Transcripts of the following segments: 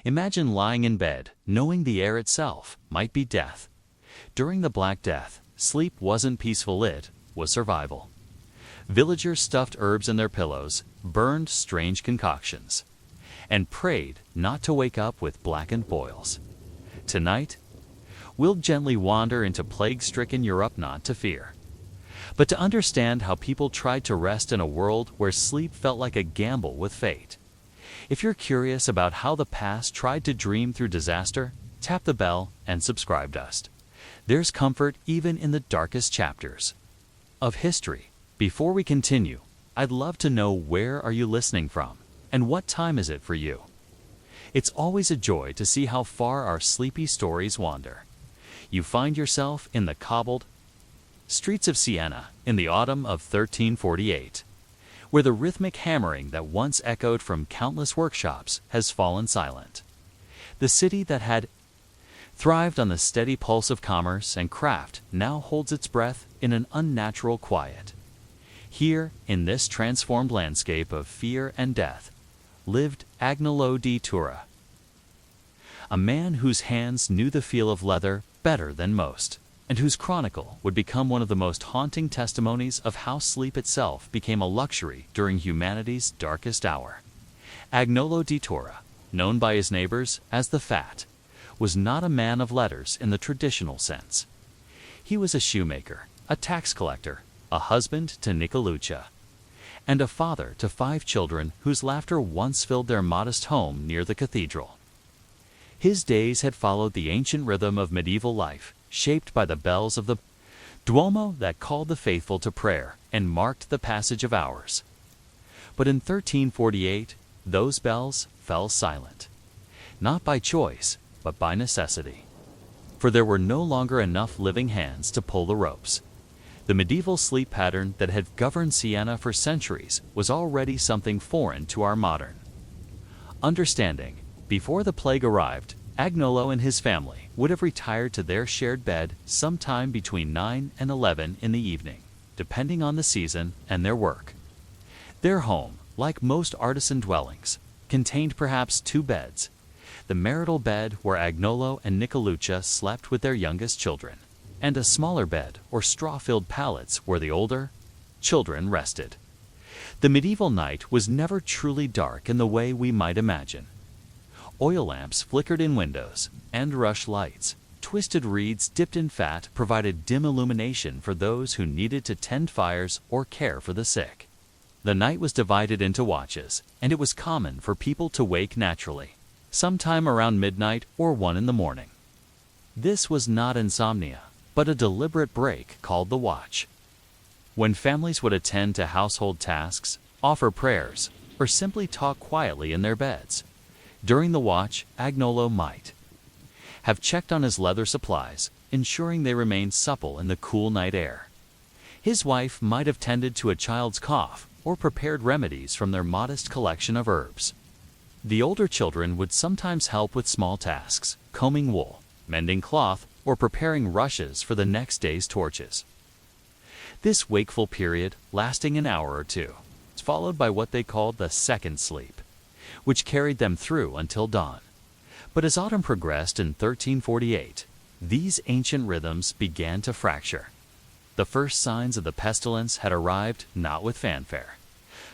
Imagine lying in bed, knowing the air itself might be death. During the Black Death, sleep wasn't peaceful, it was survival. Villagers stuffed herbs in their pillows, burned strange concoctions, and prayed not to wake up with blackened boils. Tonight, we'll gently wander into plague-stricken Europe, not to fear, but to understand how people tried to rest in a world where sleep felt like a gamble with fate. If you're curious about how the past tried to dream through disaster, tap the bell and subscribe to us. There's comfort even in the darkest chapters of history. Before we continue, I'd love to know, where are you listening from, and what time is it for you? It's always a joy to see how far our sleepy stories wander. You find yourself in the cobbled streets of Siena in the autumn of 1348, where the rhythmic hammering that once echoed from countless workshops has fallen silent. The city that had thrived on the steady pulse of commerce and craft now holds its breath in an unnatural quiet. Here, in this transformed landscape of fear and death, lived Agnolo di Tura, a man whose hands knew the feel of leather better than most, and whose chronicle would become one of the most haunting testimonies of how sleep itself became a luxury during humanity's darkest hour. Agnolo di Tura, known by his neighbors as the Fat, was not a man of letters in the traditional sense. He was a shoemaker, a tax collector, a husband to Nicoluccia, and a father to 5 children whose laughter once filled their modest home near the cathedral. His days had followed the ancient rhythm of medieval life, shaped by the bells of the Duomo that called the faithful to prayer and marked the passage of hours. But in 1348, those bells fell silent, not by choice, but by necessity. For there were no longer enough living hands to pull the ropes. The medieval sleep pattern that had governed Siena for centuries was already something foreign to our modern understanding. Before the plague arrived, Agnolo and his family would have retired to their shared bed sometime between 9 and 11 in the evening, depending on the season and their work. Their home, like most artisan dwellings, contained perhaps 2 beds: the marital bed where Agnolo and Nicoluccia slept with their youngest children, and a smaller bed or straw-filled pallets where the older children rested. The medieval night was never truly dark in the way we might imagine. Oil lamps flickered in windows, and rush lights, twisted reeds dipped in fat, provided dim illumination for those who needed to tend fires or care for the sick. The night was divided into watches, and it was common for people to wake naturally, sometime around midnight or 1 in the morning. This was not insomnia, but a deliberate break called the watch, when families would attend to household tasks, offer prayers, or simply talk quietly in their beds. During the watch, Agnolo might have checked on his leather supplies, ensuring they remained supple in the cool night air. His wife might have tended to a child's cough or prepared remedies from their modest collection of herbs. The older children would sometimes help with small tasks, combing wool, mending cloth, or preparing rushes for the next day's torches. This wakeful period, lasting an hour or 2, was followed by what they called the second sleep, which carried them through until dawn. But as autumn progressed in 1348, these ancient rhythms began to fracture. The first signs of the pestilence had arrived not with fanfare,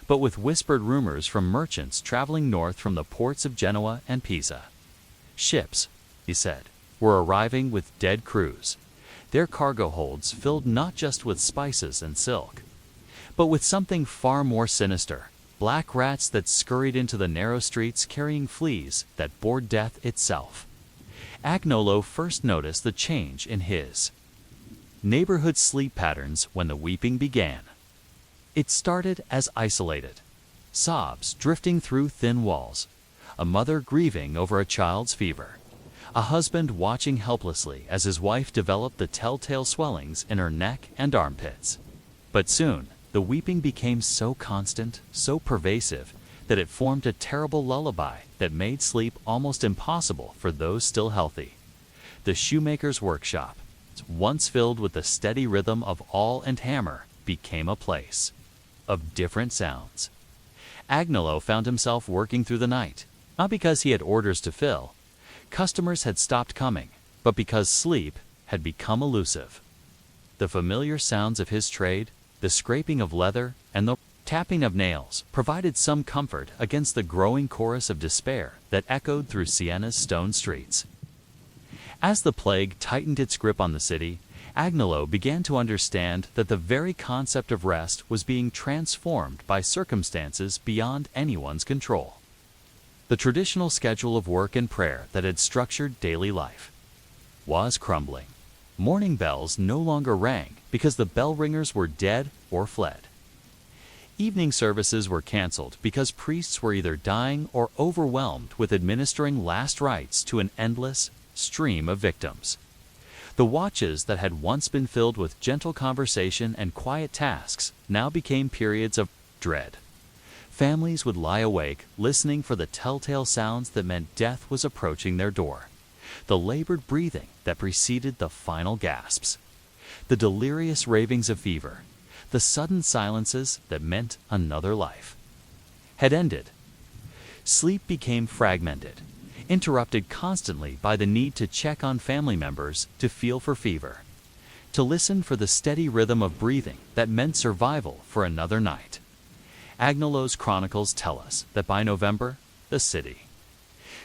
but with whispered rumors from merchants traveling north from the ports of Genoa and Pisa. Ships, he said, were arriving with dead crews, their cargo holds filled not just with spices and silk, but with something far more sinister: black rats that scurried into the narrow streets carrying fleas that bore death itself. Agnolo first noticed the change in his neighborhood sleep patterns when the weeping began. It started as isolated sobs drifting through thin walls, a mother grieving over a child's fever, a husband watching helplessly as his wife developed the telltale swellings in her neck and armpits. But soon, the weeping became so constant, so pervasive, that it formed a terrible lullaby that made sleep almost impossible for those still healthy. The shoemaker's workshop, once filled with the steady rhythm of awl and hammer, became a place of different sounds. Agnolo found himself working through the night, Not because he had orders to fill. Customers had stopped coming, but because sleep had become elusive. The familiar sounds of his trade, the scraping of leather, and the tapping of nails provided some comfort against the growing chorus of despair that echoed through Siena's stone streets. As the plague tightened its grip on the city, Agnolo began to understand that the very concept of rest was being transformed by circumstances beyond anyone's control. The traditional schedule of work and prayer that had structured daily life was crumbling. Morning bells no longer rang because the bell ringers were dead or fled. Evening services were canceled because priests were either dying or overwhelmed with administering last rites to an endless stream of victims. The watches that had once been filled with gentle conversation and quiet tasks now became periods of dread. Families would lie awake, listening for the telltale sounds that meant death was approaching their door. The labored breathing that preceded the final gasps. The delirious ravings of fever. The sudden silences that meant another life had ended. Sleep became fragmented, interrupted constantly by the need to check on family members, to feel for fever, to listen for the steady rhythm of breathing that meant survival for another night. Agnolo's chronicles tell us that by November, the city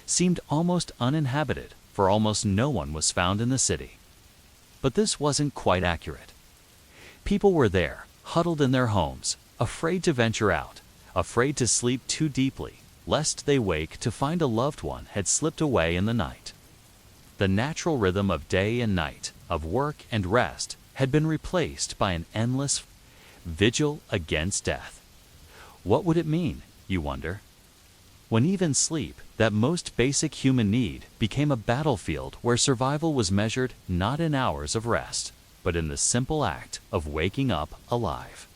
seemed almost uninhabited, for almost no one was found in the city. But this wasn't quite accurate. People were there, huddled in their homes, afraid to venture out, afraid to sleep too deeply, lest they wake to find a loved one had slipped away in the night. The natural rhythm of day and night, of work and rest, had been replaced by an endless vigil against death. What would it mean, you wonder? When even sleep, that most basic human need, became a battlefield where survival was measured not in hours of rest, but in the simple act of waking up alive.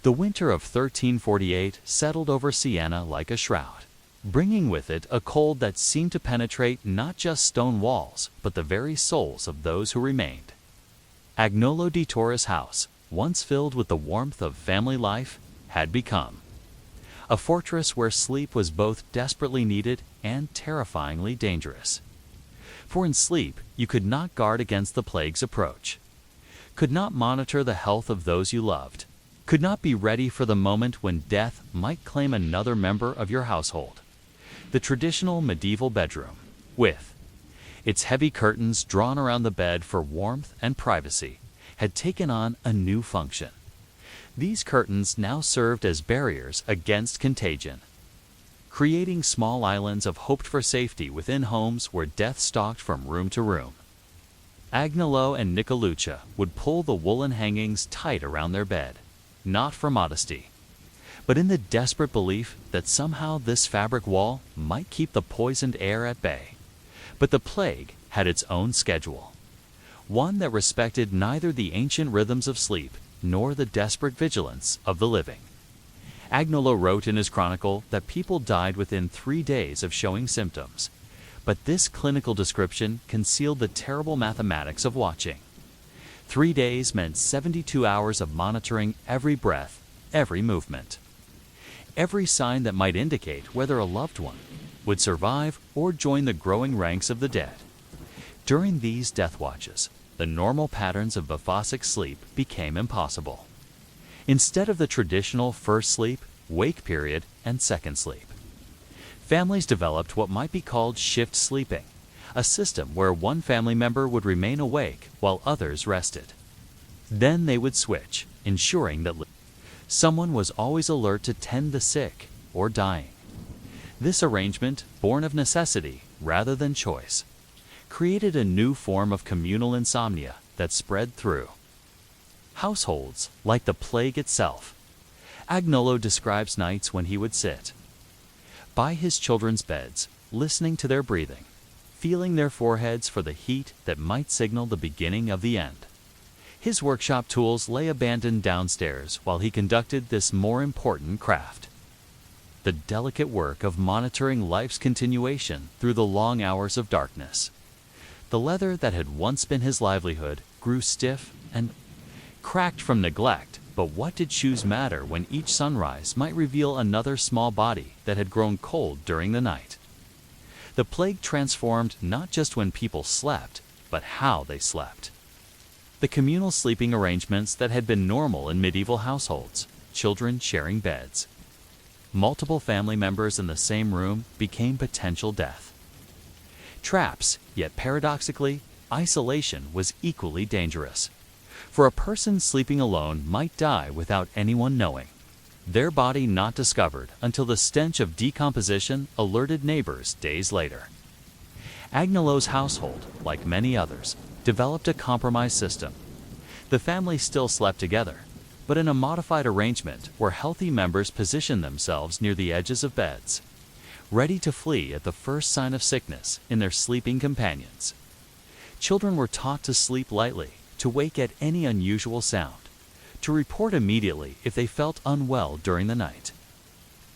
The winter of 1348 settled over Siena like a shroud, bringing with it a cold that seemed to penetrate not just stone walls, but the very souls of those who remained. Agnolo di Torre's house, once filled with the warmth of family life, had become a fortress where sleep was both desperately needed and terrifyingly dangerous. For in sleep, you could not guard against the plague's approach, could not monitor the health of those you loved, could not be ready for the moment when death might claim another member of your household. The traditional medieval bedroom, with its heavy curtains drawn around the bed for warmth and privacy, had taken on a new function. These curtains now served as barriers against contagion, creating small islands of hoped-for safety within homes where death stalked from room to room. Agnolo and Nicoluccia would pull the woolen hangings tight around their bed, not for modesty, but in the desperate belief that somehow this fabric wall might keep the poisoned air at bay. But the plague had its own schedule, one that respected neither the ancient rhythms of sleep nor the desperate vigilance of the living. Agnolo wrote in his chronicle that people died within 3 days of showing symptoms, but this clinical description concealed the terrible mathematics of watching. 3 days meant 72 hours of monitoring every breath, every movement, every sign that might indicate whether a loved one would survive or join the growing ranks of the dead. During these death watches, the normal patterns of biphasic sleep became impossible. Instead of the traditional first sleep, wake period, and second sleep, families developed what might be called shift sleeping, a system where one family member would remain awake while others rested. Then they would switch, ensuring that someone was always alert to tend the sick or dying. This arrangement, born of necessity rather than choice, created a new form of communal insomnia that spread through households like the plague itself. Agnolo describes nights when he would sit by his children's beds, listening to their breathing, feeling their foreheads for the heat that might signal the beginning of the end. His workshop tools lay abandoned downstairs while he conducted this more important craft, the delicate work of monitoring life's continuation through the long hours of darkness. The leather that had once been his livelihood grew stiff and cracked from neglect, but what did shoes matter when each sunrise might reveal another small body that had grown cold during the night? The plague transformed not just when people slept, but how they slept. The communal sleeping arrangements that had been normal in medieval households, children sharing beds. Multiple family members in the same room became potential death. Traps, yet paradoxically, isolation was equally dangerous. For a person sleeping alone might die without anyone knowing, their body not discovered until the stench of decomposition alerted neighbors days later. Agnolo's household, like many others, developed a compromise system. The family still slept together, but in a modified arrangement where healthy members positioned themselves near the edges of beds, ready to flee at the first sign of sickness in their sleeping companions. Children were taught to sleep lightly, to wake at any unusual sound, to report immediately if they felt unwell during the night.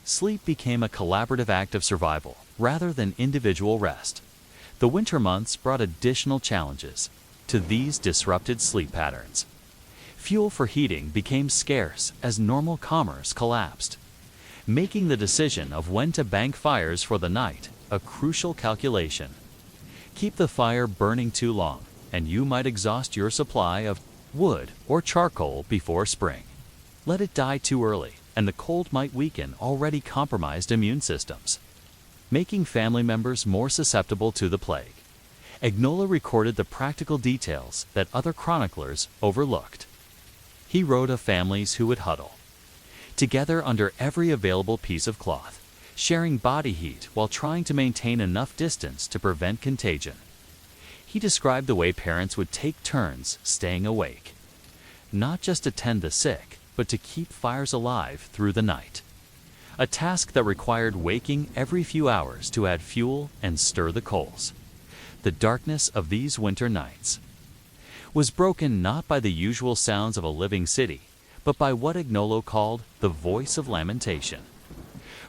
Sleep became a collaborative act of survival rather than individual rest. The winter months brought additional challenges to these disrupted sleep patterns. Fuel for heating became scarce as normal commerce collapsed, making the decision of when to bank fires for the night a crucial calculation. Keep the fire burning too long, and you might exhaust your supply of wood or charcoal before spring. Let it die too early, and the cold might weaken already compromised immune systems, making family members more susceptible to the plague. Agnolo recorded the practical details that other chroniclers overlooked. He wrote of families who would huddle together under every available piece of cloth, sharing body heat while trying to maintain enough distance to prevent contagion. He described the way parents would take turns staying awake, not just to tend the sick, but to keep fires alive through the night, a task that required waking every few hours to add fuel and stir the coals. The darkness of these winter nights was broken not by the usual sounds of a living city, but by what Agnolo called the voice of lamentation.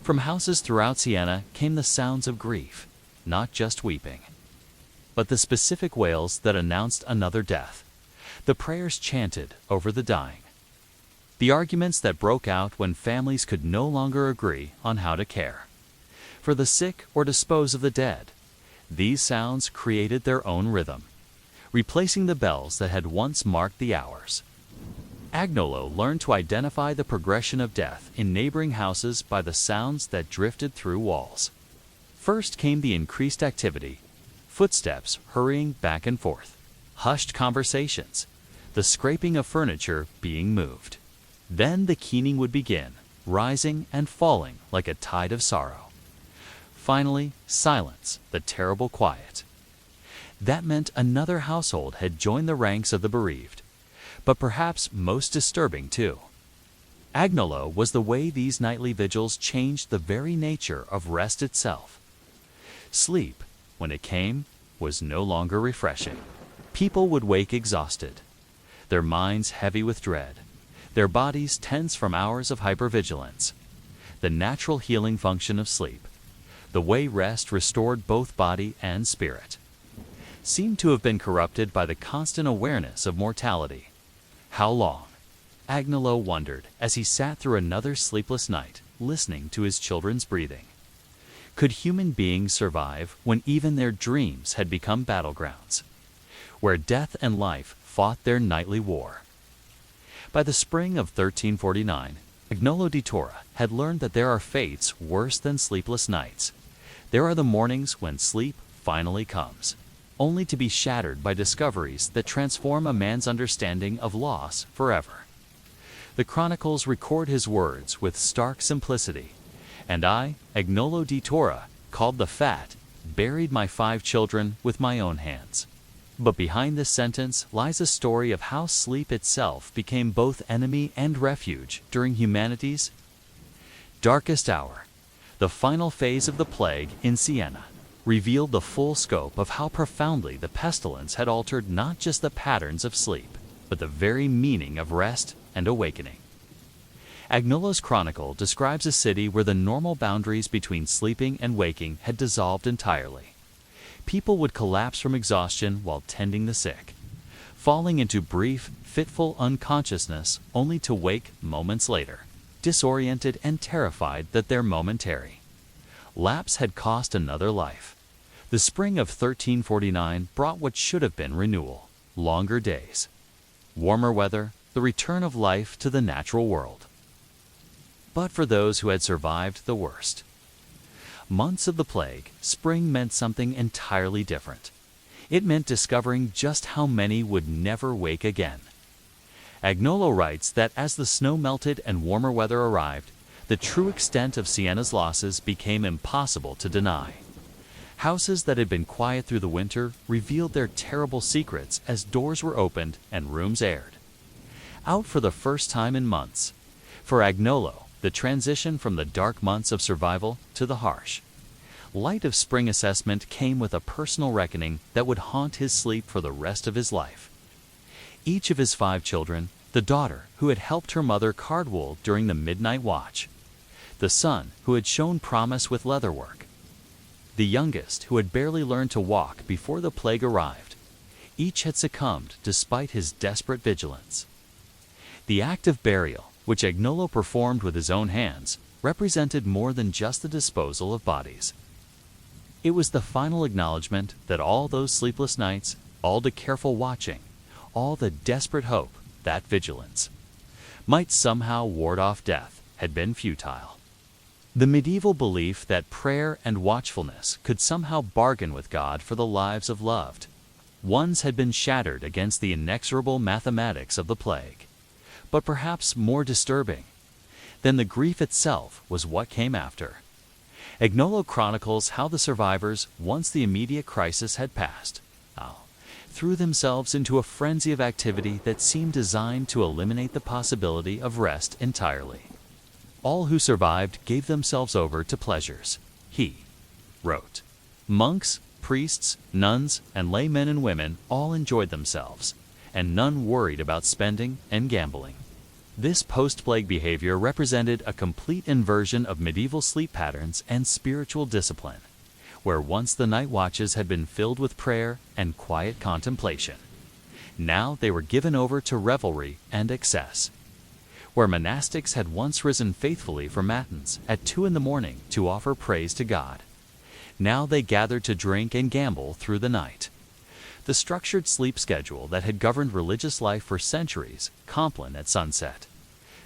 From houses throughout Siena came the sounds of grief, not just weeping, but the specific wails that announced another death, the prayers chanted over the dying, the arguments that broke out when families could no longer agree on how to care for the sick or dispose of the dead. These sounds created their own rhythm, replacing the bells that had once marked the hours. Agnolo learned to identify the progression of death in neighboring houses by the sounds that drifted through walls. First came the increased activity, footsteps hurrying back and forth, hushed conversations, the scraping of furniture being moved. Then the keening would begin, rising and falling like a tide of sorrow. Finally, silence, the terrible quiet. That meant another household had joined the ranks of the bereaved, but perhaps most disturbing too. Agnolo was the way these nightly vigils changed the very nature of rest itself. Sleep, when it came, was no longer refreshing. People would wake exhausted, their minds heavy with dread, their bodies tense from hours of hypervigilance. The natural healing function of sleep, the way rest restored both body and spirit, seemed to have been corrupted by the constant awareness of mortality. How long? Agnolo wondered as he sat through another sleepless night, listening to his children's breathing. Could human beings survive when even their dreams had become battlegrounds, where death and life fought their nightly war? By the spring of 1349, Agnolo di Torre had learned that there are fates worse than sleepless nights. There are the mornings when sleep finally comes, only to be shattered by discoveries that transform a man's understanding of loss forever. The chronicles record his words with stark simplicity. And I, Agnolo di Torre, called the fat, buried my 5 children with my own hands. But behind this sentence lies a story of how sleep itself became both enemy and refuge during humanity's darkest hour. The final phase of the plague in Siena revealed the full scope of how profoundly the pestilence had altered not just the patterns of sleep, but the very meaning of rest and awakening. Agnolo's chronicle describes a city where the normal boundaries between sleeping and waking had dissolved entirely. People would collapse from exhaustion while tending the sick, falling into brief, fitful unconsciousness only to wake moments later, disoriented and terrified that their momentary lapse had cost another life. The spring of 1349 brought what should have been renewal, longer days, warmer weather, the return of life to the natural world. But for those who had survived the worst months of the plague, spring meant something entirely different. It meant discovering just how many would never wake again. Agnolo writes that as the snow melted and warmer weather arrived, the true extent of Sienna's losses became impossible to deny. Houses that had been quiet through the winter revealed their terrible secrets as doors were opened and rooms aired. Out for the first time in months. For Agnolo, the transition from the dark months of survival to the harsh light of spring assessment came with a personal reckoning that would haunt his sleep for the rest of his life. Each of his 5 children, the daughter who had helped her mother card wool during the midnight watch, the son who had shown promise with leatherwork, the youngest who had barely learned to walk before the plague arrived, each had succumbed despite his desperate vigilance. The act of burial, which Agnolo performed with his own hands, represented more than just the disposal of bodies. It was the final acknowledgement that all those sleepless nights, all the careful watching, all the desperate hope, that vigilance might somehow ward off death, had been futile. The medieval belief that prayer and watchfulness could somehow bargain with God for the lives of loved ones had been shattered against the inexorable mathematics of the plague. But perhaps more disturbing than the grief itself was what came after. Agnolo chronicles how the survivors, once the immediate crisis had passed, threw themselves into a frenzy of activity that seemed designed to eliminate the possibility of rest entirely. All who survived gave themselves over to pleasures, he wrote. Monks, priests, nuns, and laymen and women all enjoyed themselves, and none worried about spending and gambling. This post-plague behavior represented a complete inversion of medieval sleep patterns and spiritual discipline, where once the night watches had been filled with prayer and quiet contemplation. Now they were given over to revelry and excess. Where monastics had once risen faithfully for matins at 2 a.m. to offer praise to God, now they gathered to drink and gamble through the night. The structured sleep schedule that had governed religious life for centuries, Compline at sunset,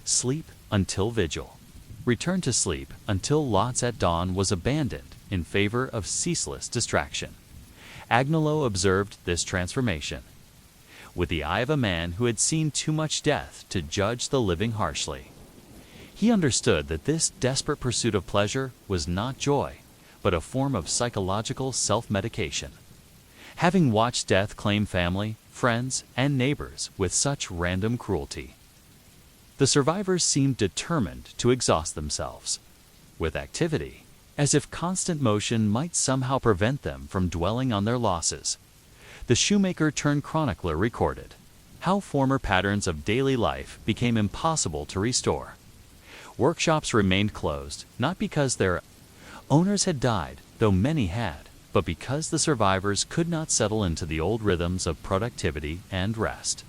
sleep until vigil, return to sleep until lots at dawn, was abandoned in favor of ceaseless distraction. Agnolo observed this transformation with the eye of a man who had seen too much death to judge the living harshly. He understood that this desperate pursuit of pleasure was not joy, but a form of psychological self-medication. Having watched death claim family, friends, and neighbors with such random cruelty, the survivors seemed determined to exhaust themselves with activity, as if constant motion might somehow prevent them from dwelling on their losses. The shoemaker-turned-chronicler recorded how former patterns of daily life became impossible to restore. Workshops remained closed, not because their owners had died, though many had, but because the survivors could not settle into the old rhythms of productivity and rest.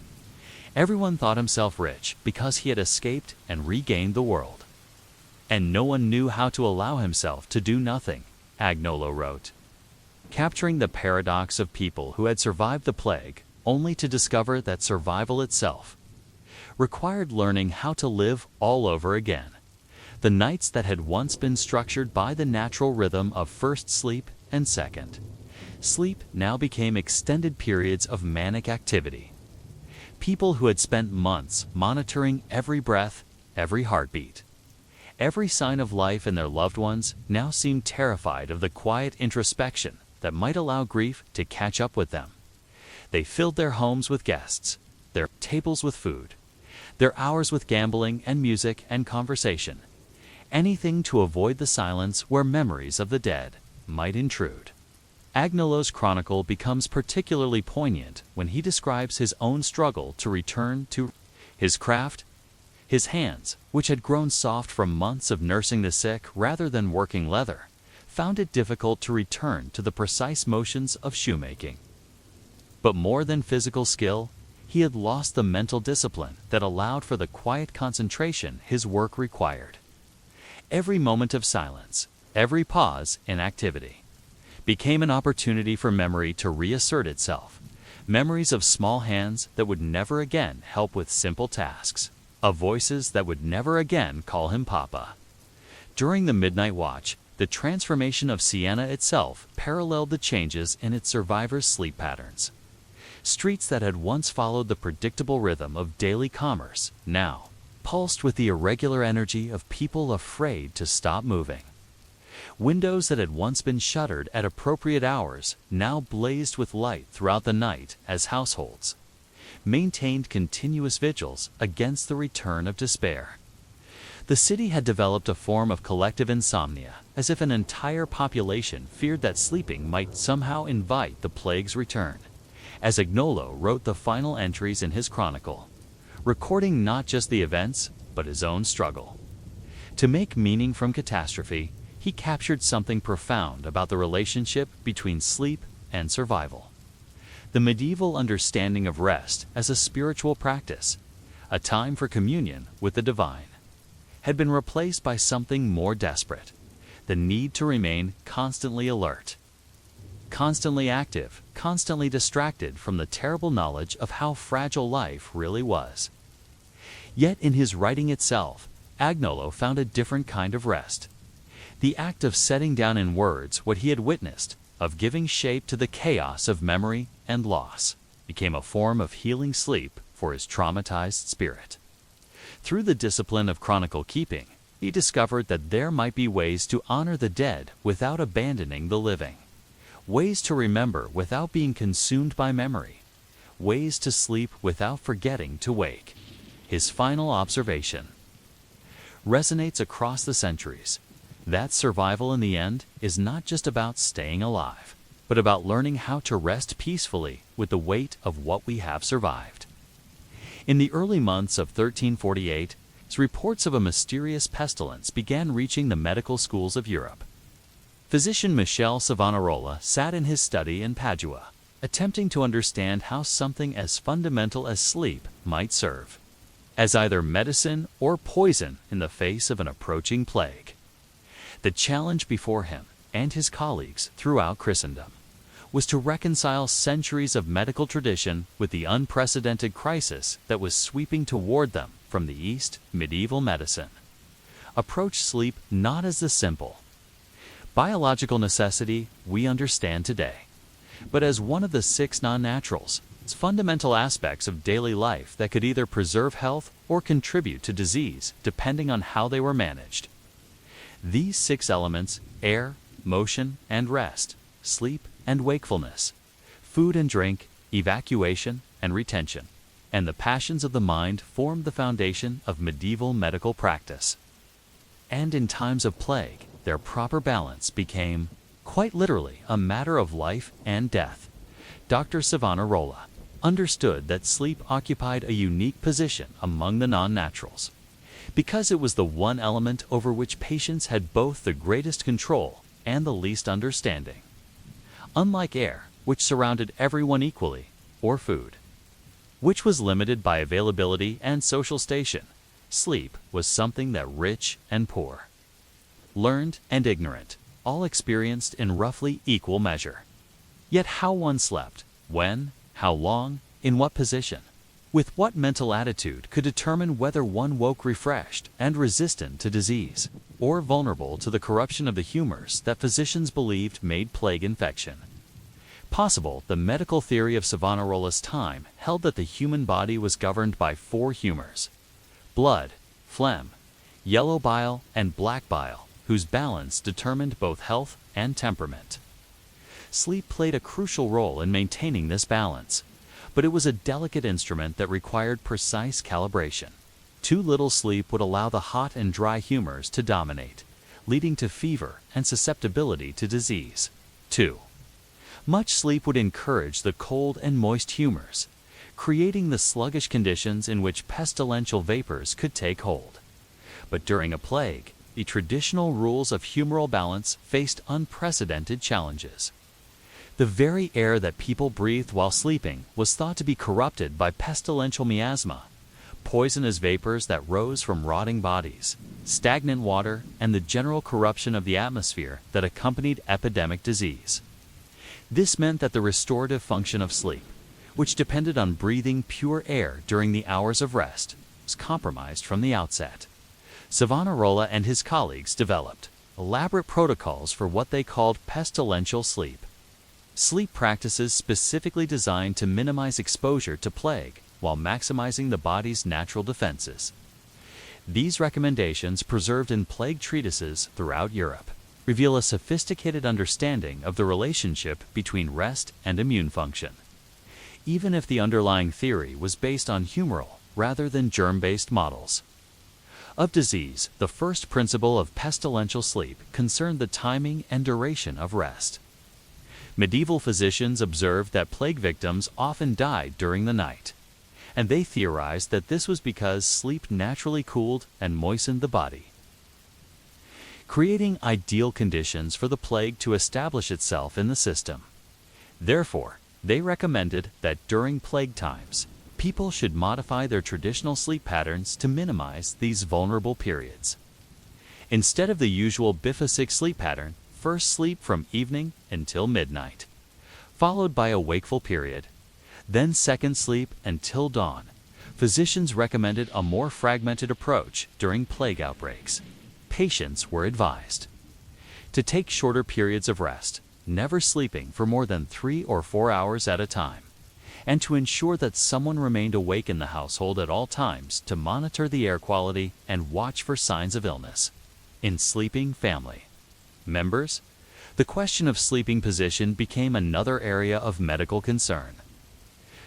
Everyone thought himself rich because he had escaped and regained the world. And no one knew how to allow himself to do nothing, Agnolo wrote, capturing the paradox of people who had survived the plague only to discover that survival itself required learning how to live all over again. The nights that had once been structured by the natural rhythm of first sleep and second sleep now became extended periods of manic activity. People who had spent months monitoring every breath, every heartbeat, every sign of life in their loved ones now seemed terrified of the quiet introspection that might allow grief to catch up with them. They filled their homes with guests, their tables with food, their hours with gambling and music and conversation, anything to avoid the silence where memories of the dead might intrude. Agnolo's chronicle becomes particularly poignant when he describes his own struggle to return to his craft. His hands, which had grown soft from months of nursing the sick rather than working leather, found it difficult to return to the precise motions of shoemaking. But more than physical skill, he had lost the mental discipline that allowed for the quiet concentration his work required. Every moment of silence, every pause in activity, became an opportunity for memory to reassert itself. Memories of small hands that would never again help with simple tasks, of voices that would never again call him Papa. During the midnight watch, the transformation of Siena itself paralleled the changes in its survivors' sleep patterns. Streets that had once followed the predictable rhythm of daily commerce now pulsed with the irregular energy of people afraid to stop moving. Windows that had once been shuttered at appropriate hours now blazed with light throughout the night as households maintained continuous vigils against the return of despair. The city had developed a form of collective insomnia, as if an entire population feared that sleeping might somehow invite the plague's return. As Agnolo wrote the final entries in his chronicle, recording not just the events, but his own struggle. To make meaning from catastrophe, he captured something profound about the relationship between sleep and survival. The medieval understanding of rest as a spiritual practice, a time for communion with the divine, had been replaced by something more desperate: the need to remain constantly alert, constantly active, constantly distracted from the terrible knowledge of how fragile life really was. Yet in his writing itself, Agnolo found a different kind of rest. The act of setting down in words what he had witnessed, of giving shape to the chaos of memory and loss, became a form of healing sleep for his traumatized spirit. Through the discipline of chronicle keeping, he discovered that there might be ways to honor the dead without abandoning the living, ways to remember without being consumed by memory, ways to sleep without forgetting to wake. His final observation resonates across the centuries: that survival in the end is not just about staying alive, but about learning how to rest peacefully with the weight of what we have survived. In the early months of 1348, reports of a mysterious pestilence began reaching the medical schools of Europe. Physician Michele Savonarola sat in his study in Padua, attempting to understand how something as fundamental as sleep might serve as either medicine or poison in the face of an approaching plague. The challenge before him and his colleagues throughout Christendom was to reconcile centuries of medical tradition with the unprecedented crisis that was sweeping toward them from the East. Medieval medicine approached sleep not as the simple biological necessity we understand today, but as one of the six non-naturals, fundamental aspects of daily life that could either preserve health or contribute to disease depending on how they were managed. These six elements: air, motion and rest, sleep and wakefulness, food and drink, evacuation and retention, and the passions of the mind formed the foundation of medieval medical practice. And in times of plague, their proper balance became, quite literally, a matter of life and death. Dr. Savonarola understood that sleep occupied a unique position among the non-naturals, because it was the one element over which patients had both the greatest control and the least understanding. Unlike air, which surrounded everyone equally, or food, which was limited by availability and social station, sleep was something that rich and poor, learned and ignorant, all experienced in roughly equal measure. Yet how one slept, when, how long, in what position, with what mental attitude could determine whether one woke refreshed and resistant to disease, or vulnerable to the corruption of the humors that physicians believed made plague infection possible. The medical theory of Savonarola's time held that the human body was governed by four humors: blood, phlegm, yellow bile, and black bile, whose balance determined both health and temperament. Sleep played a crucial role in maintaining this balance, but it was a delicate instrument that required precise calibration. Too little sleep would allow the hot and dry humors to dominate, leading to fever and susceptibility to disease. 2. Much sleep would encourage the cold and moist humors, creating the sluggish conditions in which pestilential vapors could take hold. But during a plague, the traditional rules of humoral balance faced unprecedented challenges. The very air that people breathed while sleeping was thought to be corrupted by pestilential miasma, poisonous vapors that rose from rotting bodies, stagnant water, and the general corruption of the atmosphere that accompanied epidemic disease. This meant that the restorative function of sleep, which depended on breathing pure air during the hours of rest, was compromised from the outset. Savonarola and his colleagues developed elaborate protocols for what they called pestilential sleep. Sleep practices specifically designed to minimize exposure to plague while maximizing the body's natural defenses. These recommendations, preserved in plague treatises throughout Europe, reveal a sophisticated understanding of the relationship between rest and immune function, even if the underlying theory was based on humoral rather than germ-based models. Of disease, the first principle of pestilential sleep concerned the timing and duration of rest. Medieval physicians observed that plague victims often died during the night, and they theorized that this was because sleep naturally cooled and moistened the body, creating ideal conditions for the plague to establish itself in the system. Therefore, they recommended that during plague times, people should modify their traditional sleep patterns to minimize these vulnerable periods. Instead of the usual biphasic sleep pattern, first sleep from evening until midnight, followed by a wakeful period, then second sleep until dawn, physicians recommended a more fragmented approach during plague outbreaks. Patients were advised to take shorter periods of rest, never sleeping for more than 3 or 4 hours at a time, and to ensure that someone remained awake in the household at all times to monitor the air quality and watch for signs of illness. In sleeping family members, the question of sleeping position became another area of medical concern.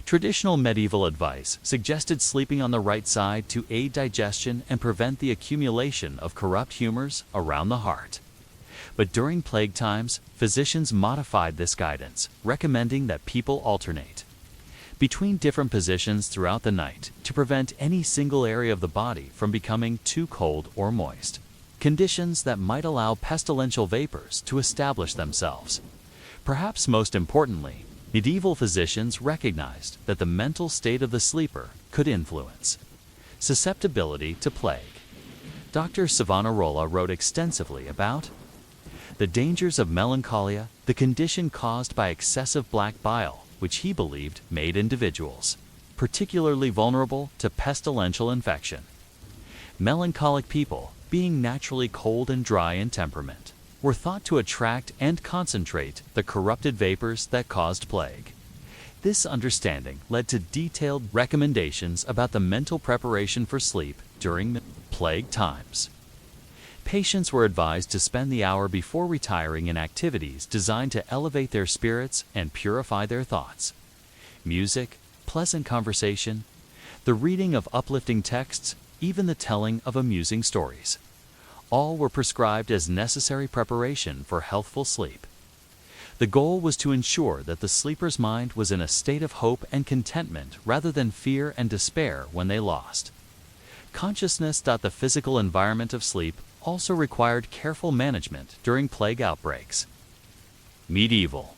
Traditional medieval advice suggested sleeping on the right side to aid digestion and prevent the accumulation of corrupt humors around the heart. But during plague times, physicians modified this guidance, recommending that people alternate between different positions throughout the night to prevent any single area of the body from becoming too cold or moist, conditions that might allow pestilential vapors to establish themselves. Perhaps most importantly, medieval physicians recognized that the mental state of the sleeper could influence susceptibility to plague. Dr. Savonarola wrote extensively about the dangers of melancholia, the condition caused by excessive black bile, which he believed made individuals particularly vulnerable to pestilential infection. Melancholic people, being naturally cold and dry in temperament, were thought to attract and concentrate the corrupted vapors that caused plague. This understanding led to detailed recommendations about the mental preparation for sleep during plague times. Patients were advised to spend the hour before retiring in activities designed to elevate their spirits and purify their thoughts. Music, pleasant conversation, the reading of uplifting texts, even the telling of amusing stories. All were prescribed as necessary preparation for healthful sleep. The goal was to ensure that the sleeper's mind was in a state of hope and contentment rather than fear and despair when they lost consciousness. The physical environment of sleep also required careful management during plague outbreaks. Medieval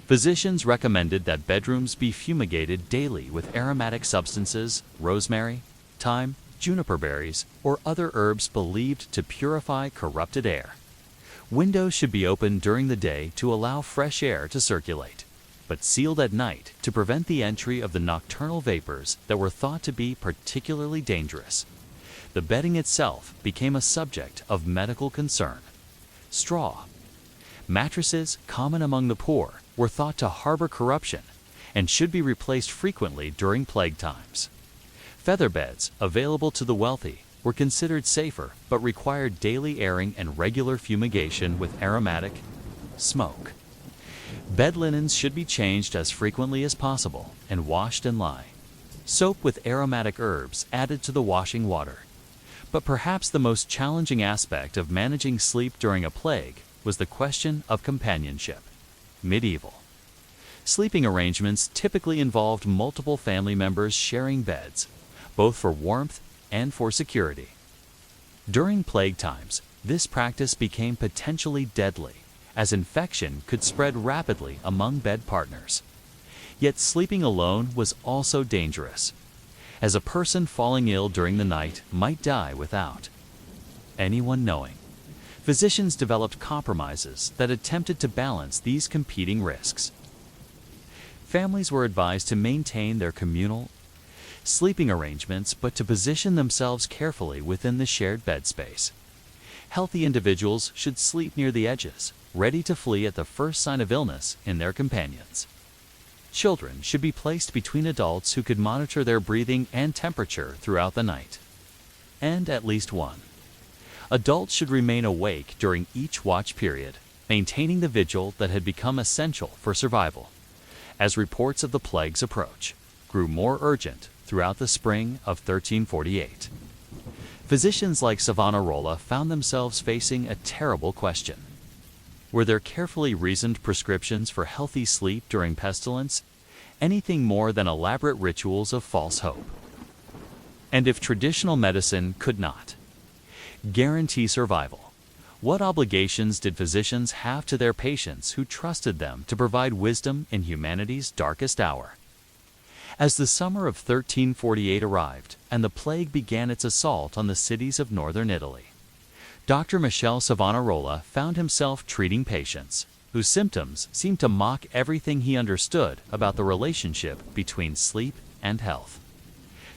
physicians recommended that bedrooms be fumigated daily with aromatic substances, rosemary, thyme, juniper berries, or other herbs believed to purify corrupted air. Windows should be opened during the day to allow fresh air to circulate, but sealed at night to prevent the entry of the nocturnal vapors that were thought to be particularly dangerous. The bedding itself became a subject of medical concern. Straw mattresses, common among the poor, were thought to harbor corruption and should be replaced frequently during plague times. Feather beds, available to the wealthy, were considered safer but required daily airing and regular fumigation with aromatic smoke. Bed linens should be changed as frequently as possible and washed in lye. Soap with aromatic herbs added to the washing water. But perhaps the most challenging aspect of managing sleep during a plague was the question of companionship. Medieval sleeping arrangements typically involved multiple family members sharing beds, both for warmth and for security. During plague times, this practice became potentially deadly, as infection could spread rapidly among bed partners. Yet sleeping alone was also dangerous, as a person falling ill during the night might die without anyone knowing. Physicians developed compromises that attempted to balance these competing risks. Families were advised to maintain their communal sleeping arrangements, but to position themselves carefully within the shared bed space. Healthy individuals should sleep near the edges, ready to flee at the first sign of illness in their companions. Children should be placed between adults who could monitor their breathing and temperature throughout the night. And at least one adult should remain awake during each watch period, maintaining the vigil that had become essential for survival. As reports of the plague's approach grew more urgent throughout the spring of 1348, physicians like Savonarola found themselves facing a terrible question. Were there carefully reasoned prescriptions for healthy sleep during pestilence anything more than elaborate rituals of false hope? And if traditional medicine could not guarantee survival, what obligations did physicians have to their patients who trusted them to provide wisdom in humanity's darkest hour? As the summer of 1348 arrived and the plague began its assault on the cities of northern Italy, Dr. Michele Savonarola found himself treating patients whose symptoms seemed to mock everything he understood about the relationship between sleep and health.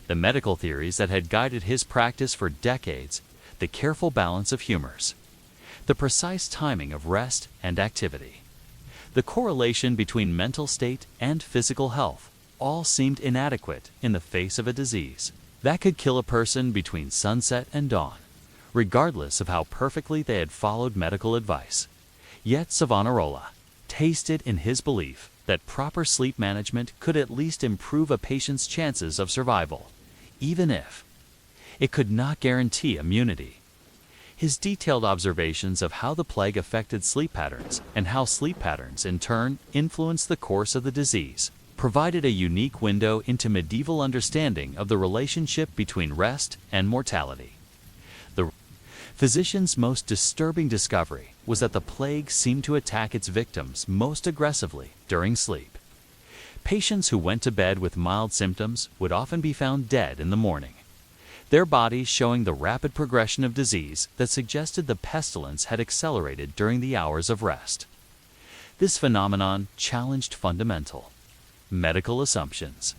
The medical theories that had guided his practice for decades, the careful balance of humors, the precise timing of rest and activity, the correlation between mental state and physical health, all seemed inadequate in the face of a disease that could kill a person between sunset and dawn, regardless of how perfectly they had followed medical advice. Yet Savonarola tasted in his belief that proper sleep management could at least improve a patient's chances of survival, even if it could not guarantee immunity. His detailed observations of how the plague affected sleep patterns and how sleep patterns in turn influenced the course of the disease provided a unique window into medieval understanding of the relationship between rest and mortality. The physician's most disturbing discovery was that the plague seemed to attack its victims most aggressively during sleep. Patients who went to bed with mild symptoms would often be found dead in the morning, their bodies showing the rapid progression of disease that suggested the pestilence had accelerated during the hours of rest. This phenomenon challenged fundamental medical assumptions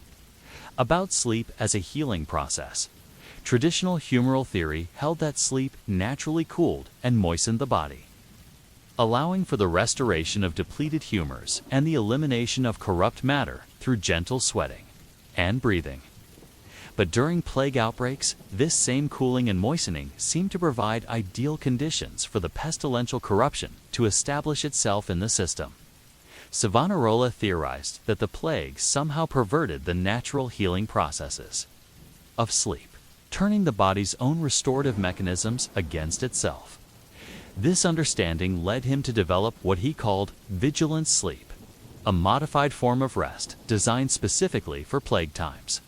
about sleep as a healing process. Traditional humoral theory held that sleep naturally cooled and moistened the body, allowing for the restoration of depleted humors and the elimination of corrupt matter through gentle sweating and breathing. But during plague outbreaks, this same cooling and moistening seemed to provide ideal conditions for the pestilential corruption to establish itself in the system. Savonarola theorized that the plague somehow perverted the natural healing processes of sleep, turning the body's own restorative mechanisms against itself. This understanding led him to develop what he called vigilant sleep, a modified form of rest designed specifically for plague times.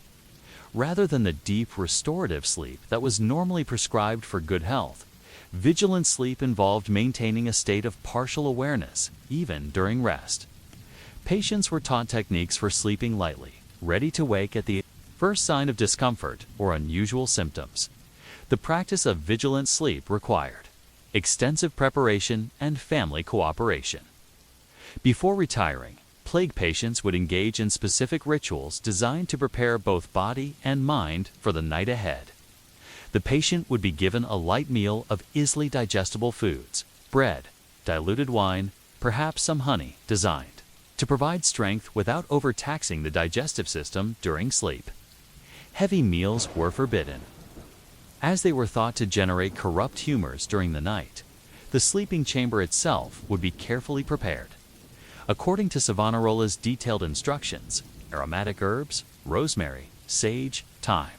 Rather than the deep restorative sleep that was normally prescribed for good health, vigilant sleep involved maintaining a state of partial awareness even during rest. Patients were taught techniques for sleeping lightly, ready to wake at the first sign of discomfort or unusual symptoms. The practice of vigilant sleep required extensive preparation and family cooperation. Before retiring, plague patients would engage in specific rituals designed to prepare both body and mind for the night ahead. The patient would be given a light meal of easily digestible foods, bread, diluted wine, perhaps some honey, designed to provide strength without overtaxing the digestive system during sleep. Heavy meals were forbidden, as they were thought to generate corrupt humors during the night. The sleeping chamber itself would be carefully prepared. According to Savonarola's detailed instructions, aromatic herbs, rosemary, sage, thyme,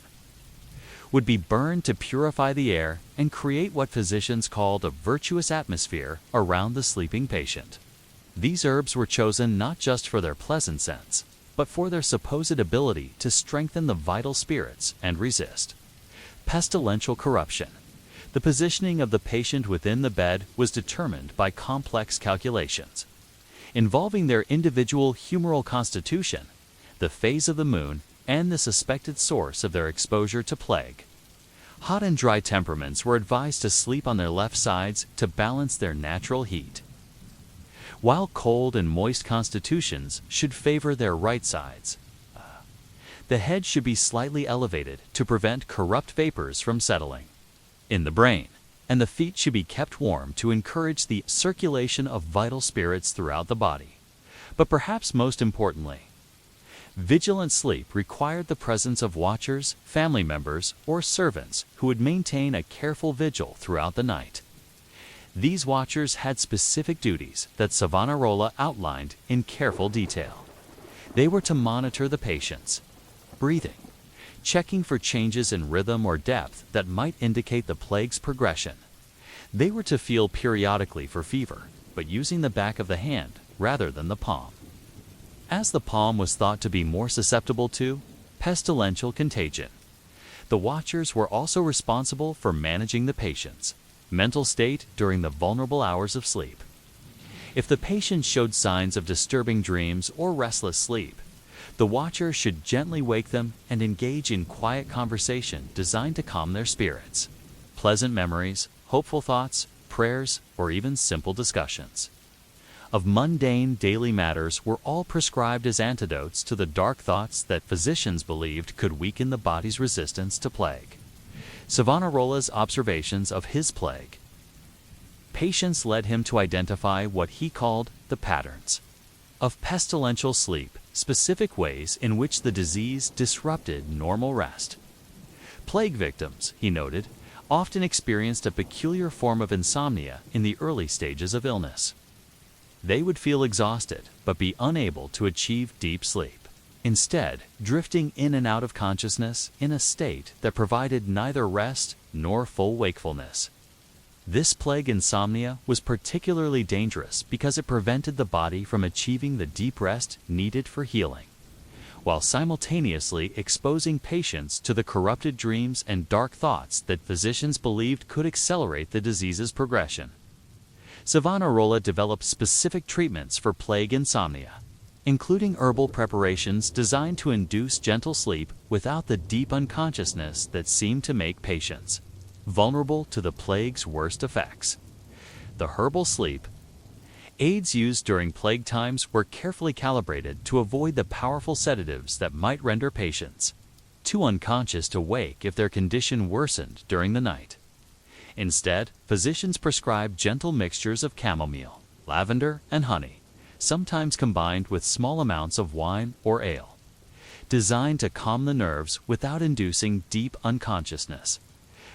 would be burned to purify the air and create what physicians called a virtuous atmosphere around the sleeping patient. These herbs were chosen not just for their pleasant scents, but for their supposed ability to strengthen the vital spirits and resist pestilential corruption. The positioning of the patient within the bed was determined by complex calculations, involving their individual humoral constitution, the phase of the moon, and the suspected source of their exposure to plague. Hot and dry temperaments were advised to sleep on their left sides to balance their natural heat, while cold and moist constitutions should favor their right sides. The head should be slightly elevated to prevent corrupt vapors from settling in the brain, and the feet should be kept warm to encourage the circulation of vital spirits throughout the body. But perhaps most importantly, vigilant sleep required the presence of watchers, family members, or servants who would maintain a careful vigil throughout the night. These watchers had specific duties that Savonarola outlined in careful detail. They were to monitor the patient's breathing, checking for changes in rhythm or depth that might indicate the plague's progression. They were to feel periodically for fever, but using the back of the hand rather than the palm, as the palm was thought to be more susceptible to pestilential contagion. The watchers were also responsible for managing the patient's mental state during the vulnerable hours of sleep. If the patient showed signs of disturbing dreams or restless sleep, the watcher should gently wake them and engage in quiet conversation designed to calm their spirits. Pleasant memories, hopeful thoughts, prayers, or even simple discussions of mundane daily matters were all prescribed as antidotes to the dark thoughts that physicians believed could weaken the body's resistance to plague. Savonarola's observations of his plague patients led him to identify what he called the patterns of pestilential sleep, specific ways in which the disease disrupted normal rest. Plague victims, he noted, often experienced a peculiar form of insomnia in the early stages of illness. They would feel exhausted but be unable to achieve deep sleep, instead drifting in and out of consciousness in a state that provided neither rest nor full wakefulness. This plague insomnia was particularly dangerous because it prevented the body from achieving the deep rest needed for healing, while simultaneously exposing patients to the corrupted dreams and dark thoughts that physicians believed could accelerate the disease's progression. Savonarola developed specific treatments for plague insomnia, including herbal preparations designed to induce gentle sleep without the deep unconsciousness that seemed to make patients vulnerable to the plague's worst effects. The herbal sleep aids used during plague times were carefully calibrated to avoid the powerful sedatives that might render patients too unconscious to wake if their condition worsened during the night. Instead, physicians prescribed gentle mixtures of chamomile, lavender, and honey, sometimes combined with small amounts of wine or ale, designed to calm the nerves without inducing deep unconsciousness.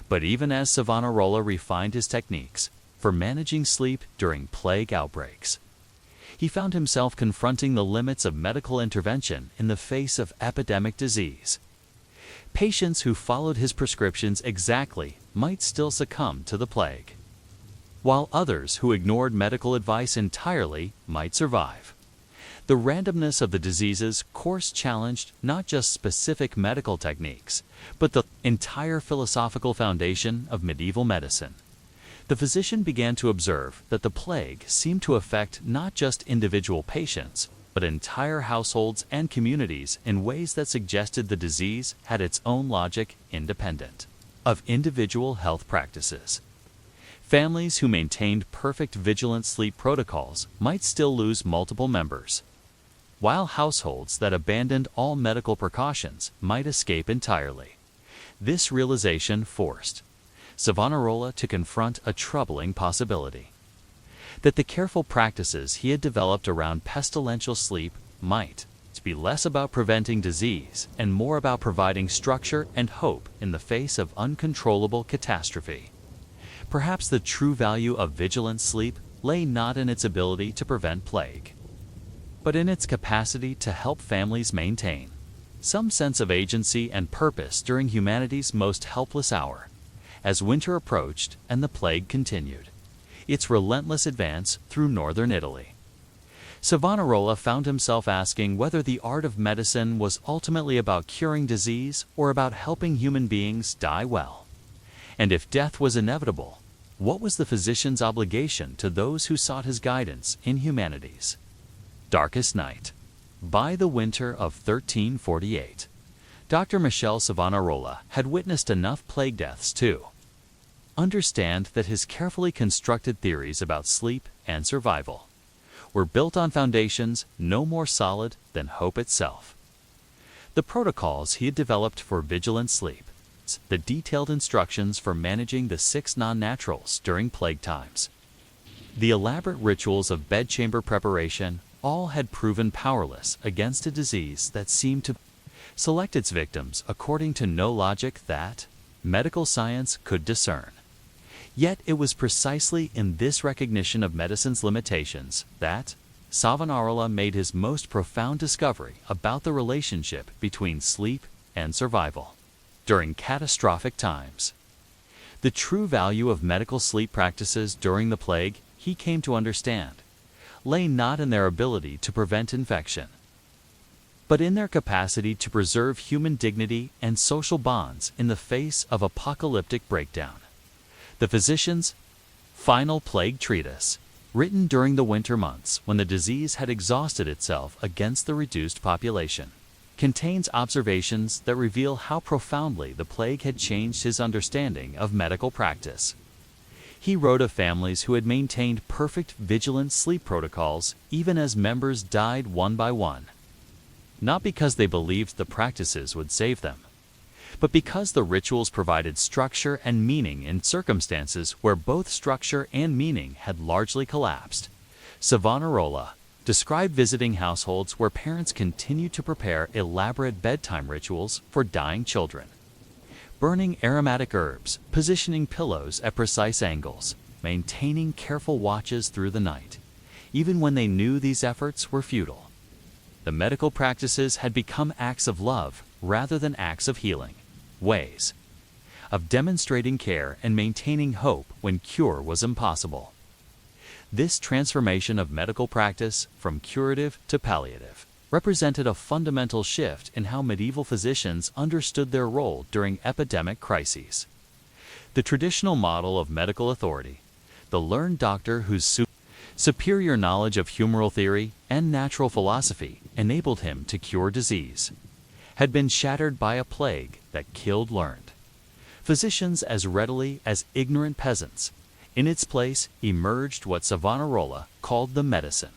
But even as Savonarola refined his techniques for managing sleep during plague outbreaks, he found himself confronting the limits of medical intervention in the face of epidemic disease. Patients who followed his prescriptions exactly might still succumb to the plague, while others who ignored medical advice entirely might survive. The randomness of the disease's course challenged not just specific medical techniques, but the entire philosophical foundation of medieval medicine. The physician began to observe that the plague seemed to affect not just individual patients, but entire households and communities in ways that suggested the disease had its own logic independent of individual health practices. Families who maintained perfect vigilant sleep protocols might still lose multiple members, while households that abandoned all medical precautions might escape entirely. This realization forced Savonarola to confront a troubling possibility: that the careful practices he had developed around pestilential sleep might be less about preventing disease and more about providing structure and hope in the face of uncontrollable catastrophe. Perhaps the true value of vigilant sleep lay not in its ability to prevent plague, but in its capacity to help families maintain some sense of agency and purpose during humanity's most helpless hour. As winter approached and the plague continued its relentless advance through northern Italy, Savonarola found himself asking whether the art of medicine was ultimately about curing disease or about helping human beings die well. And if death was inevitable, what was the physician's obligation to those who sought his guidance in humanity's darkest night? By the winter of 1348, Dr. Michel Savonarola had witnessed enough plague deaths to understand that his carefully constructed theories about sleep and survival were built on foundations no more solid than hope itself. The protocols he had developed for vigilant sleep, the detailed instructions for managing the 6 non-naturals during plague times, the elaborate rituals of bedchamber preparation, all had proven powerless against a disease that seemed to select its victims according to no logic that medical science could discern. Yet it was precisely in this recognition of medicine's limitations that Savonarola made his most profound discovery about the relationship between sleep and survival during catastrophic times. The true value of medical sleep practices during the plague, he came to understand, lay not in their ability to prevent infection, but in their capacity to preserve human dignity and social bonds in the face of apocalyptic breakdown. The physician's final plague treatise, written during the winter months when the disease had exhausted itself against the reduced population, contains observations that reveal how profoundly the plague had changed his understanding of medical practice. He wrote of families who had maintained perfect vigilant sleep protocols even as members died one by one, not because they believed the practices would save them, but because the rituals provided structure and meaning in circumstances where both structure and meaning had largely collapsed. Savonarola described visiting households where parents continued to prepare elaborate bedtime rituals for dying children, burning aromatic herbs, positioning pillows at precise angles, maintaining careful watches through the night, even when they knew these efforts were futile. The medical practices had become acts of love rather than acts of healing, ways of demonstrating care and maintaining hope when cure was impossible. This transformation of medical practice from curative to palliative represented a fundamental shift in how medieval physicians understood their role during epidemic crises. The traditional model of medical authority, the learned doctor whose superior knowledge of humoral theory and natural philosophy enabled him to cure disease, had been shattered by a plague that killed learned physicians as readily as ignorant peasants. In its place emerged what Savonarola called the medicine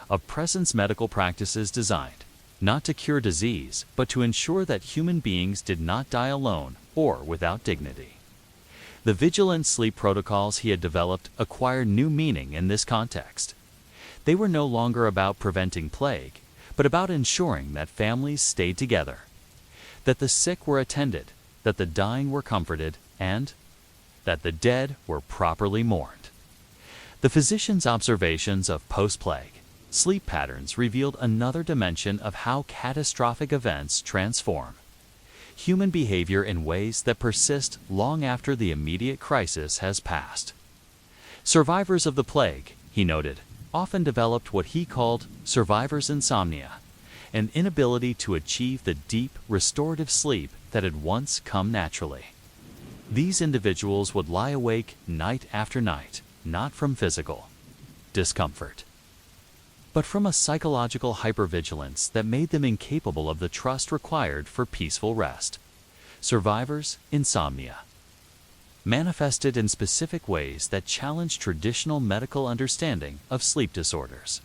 of presence, medical practices designed not to cure disease, but to ensure that human beings did not die alone or without dignity. The vigilant sleep protocols he had developed acquired new meaning in this context. They were no longer about preventing plague, but about ensuring that families stayed together, that the sick were attended, that the dying were comforted, and that the dead were properly mourned. The physician's observations of post-plague sleep patterns revealed another dimension of how catastrophic events transform human behavior in ways that persist long after the immediate crisis has passed. Survivors of the plague, he noted, often developed what he called survivor's insomnia, an inability to achieve the deep, restorative sleep that had once come naturally. These individuals would lie awake night after night, not from physical discomfort, but from a psychological hypervigilance that made them incapable of the trust required for peaceful rest. Survivors' insomnia manifested in specific ways that challenged traditional medical understanding of sleep disorders.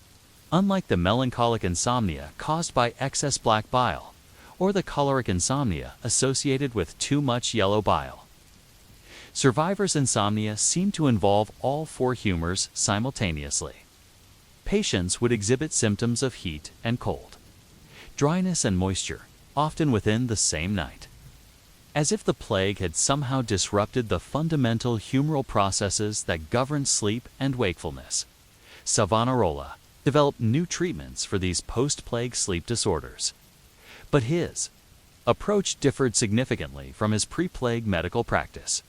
Unlike the melancholic insomnia caused by excess black bile, or the choleric insomnia associated with too much yellow bile, survivors' insomnia seemed to involve all 4 humors simultaneously. Patients would exhibit symptoms of heat and cold, dryness and moisture, often within the same night. As if the plague had somehow disrupted the fundamental humoral processes that govern sleep and wakefulness, Savonarola developed new treatments for these post-plague sleep disorders. But his approach differed significantly from his pre-plague medical practice.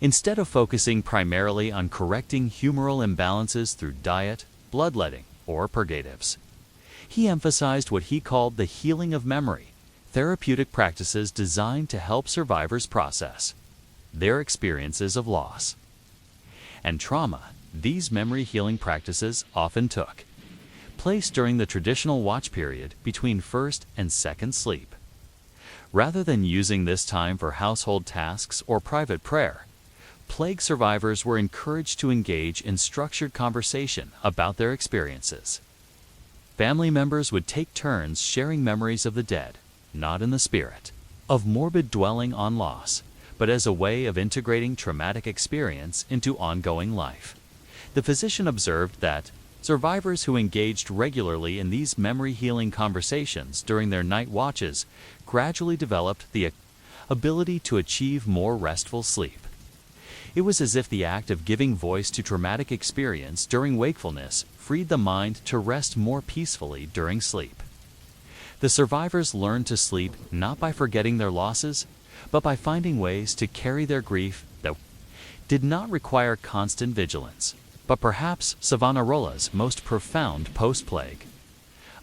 Instead of focusing primarily on correcting humoral imbalances through diet, bloodletting, or purgatives, he emphasized what he called the healing of memory, therapeutic practices designed to help survivors process their experiences of loss and trauma. These memory healing practices often took place during the traditional watch period between first and second sleep. Rather than using this time for household tasks or private prayer, plague survivors were encouraged to engage in structured conversation about their experiences. Family members would take turns sharing memories of the dead, not in the spirit of morbid dwelling on loss, but as a way of integrating traumatic experience into ongoing life. The physician observed that survivors who engaged regularly in these memory-healing conversations during their night watches gradually developed the ability to achieve more restful sleep. It was as if the act of giving voice to traumatic experience during wakefulness freed the mind to rest more peacefully during sleep. The survivors learned to sleep not by forgetting their losses, but by finding ways to carry their grief that did not require constant vigilance. But perhaps Savonarola's most profound post-plague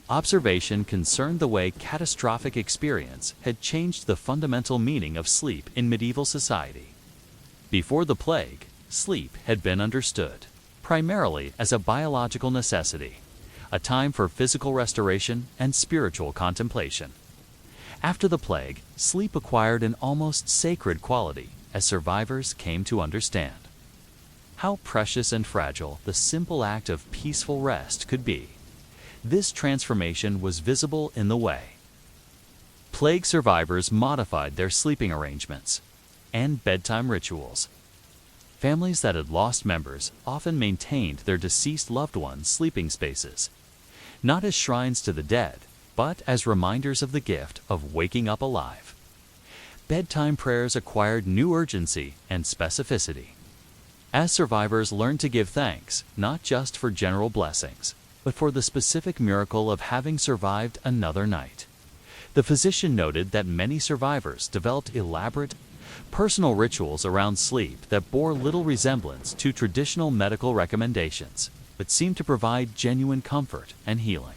observation concerned the way catastrophic experience had changed the fundamental meaning of sleep in medieval society. Before the plague, sleep had been understood primarily as a biological necessity, a time for physical restoration and spiritual contemplation. After the plague, sleep acquired an almost sacred quality as survivors came to understand how precious and fragile the simple act of peaceful rest could be. This transformation was visible in the way plague survivors modified their sleeping arrangements and bedtime rituals. Families that had lost members often maintained their deceased loved ones' sleeping spaces, not as shrines to the dead, but as reminders of the gift of waking up alive. Bedtime prayers acquired new urgency and specificity as survivors learned to give thanks not just for general blessings, but for the specific miracle of having survived another night. The physician noted that many survivors developed elaborate personal rituals around sleep that bore little resemblance to traditional medical recommendations, but seemed to provide genuine comfort and healing.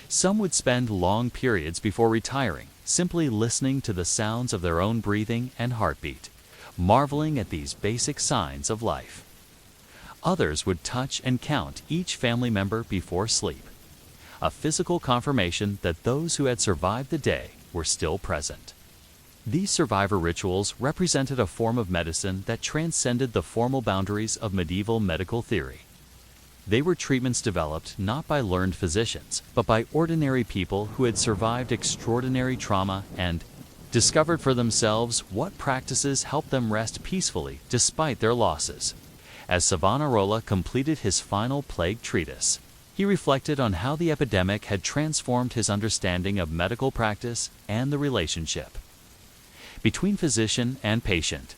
Some would spend long periods before retiring simply listening to the sounds of their own breathing and heartbeat, marveling at these basic signs of life. Others would touch and count each family member before sleep, a physical confirmation that those who had survived the day were still present. These survivor rituals represented a form of medicine that transcended the formal boundaries of medieval medical theory. They were treatments developed not by learned physicians, but by ordinary people who had survived extraordinary trauma and discovered for themselves what practices helped them rest peacefully despite their losses. As Savonarola completed his final plague treatise, he reflected on how the epidemic had transformed his understanding of medical practice and the relationship between physician and patient.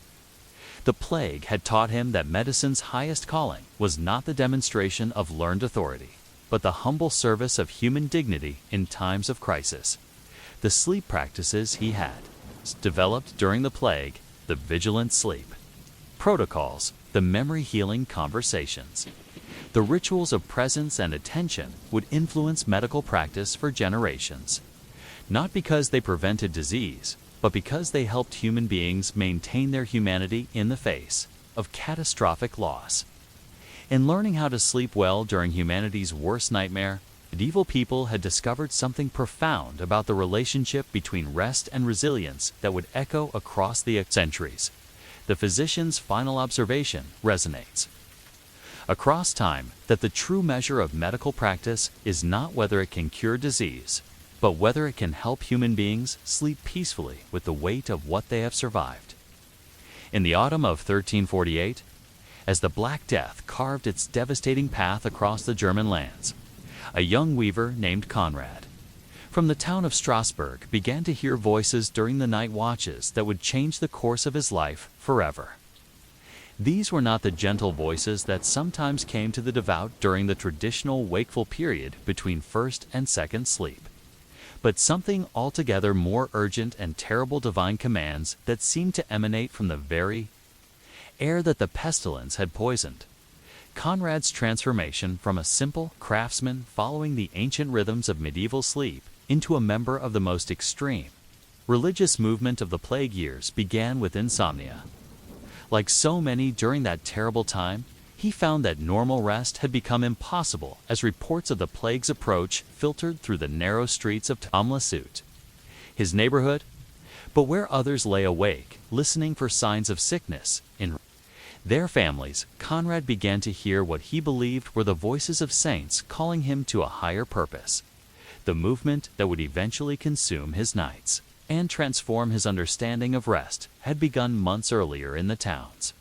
The plague had taught him that medicine's highest calling was not the demonstration of learned authority, but the humble service of human dignity in times of crisis. The sleep practices he had developed during the plague, the vigilant sleep protocols, the memory-healing conversations, the rituals of presence and attention would influence medical practice for generations, not because they prevented disease, but because they helped human beings maintain their humanity in the face of catastrophic loss. In learning how to sleep well during humanity's worst nightmare, medieval people had discovered something profound about the relationship between rest and resilience that would echo across the centuries. The physician's final observation resonates across time that the true measure of medical practice is not whether it can cure disease, but whether it can help human beings sleep peacefully with the weight of what they have survived. In the autumn of 1348, as the Black Death carved its devastating path across the German lands, a young weaver named Conrad, from the town of Strasbourg, began to hear voices during the night watches that would change the course of his life forever. These were not the gentle voices that sometimes came to the devout during the traditional wakeful period between first and second sleep, but something altogether more urgent and terrible divine commands that seemed to emanate from the very air that the pestilence had poisoned. Conrad's transformation from a simple craftsman following the ancient rhythms of medieval sleep into a member of the most extreme religious movement of the plague years began with insomnia. Like so many during that terrible time, he found that normal rest had become impossible as reports of the plague's approach filtered through the narrow streets of Tamlasut, his neighborhood, but where others lay awake, listening for signs of sickness. Their families, Conrad began to hear what he believed were the voices of saints calling him to a higher purpose, the movement that would eventually consume his nights and transform his understanding of rest had begun months earlier in the towns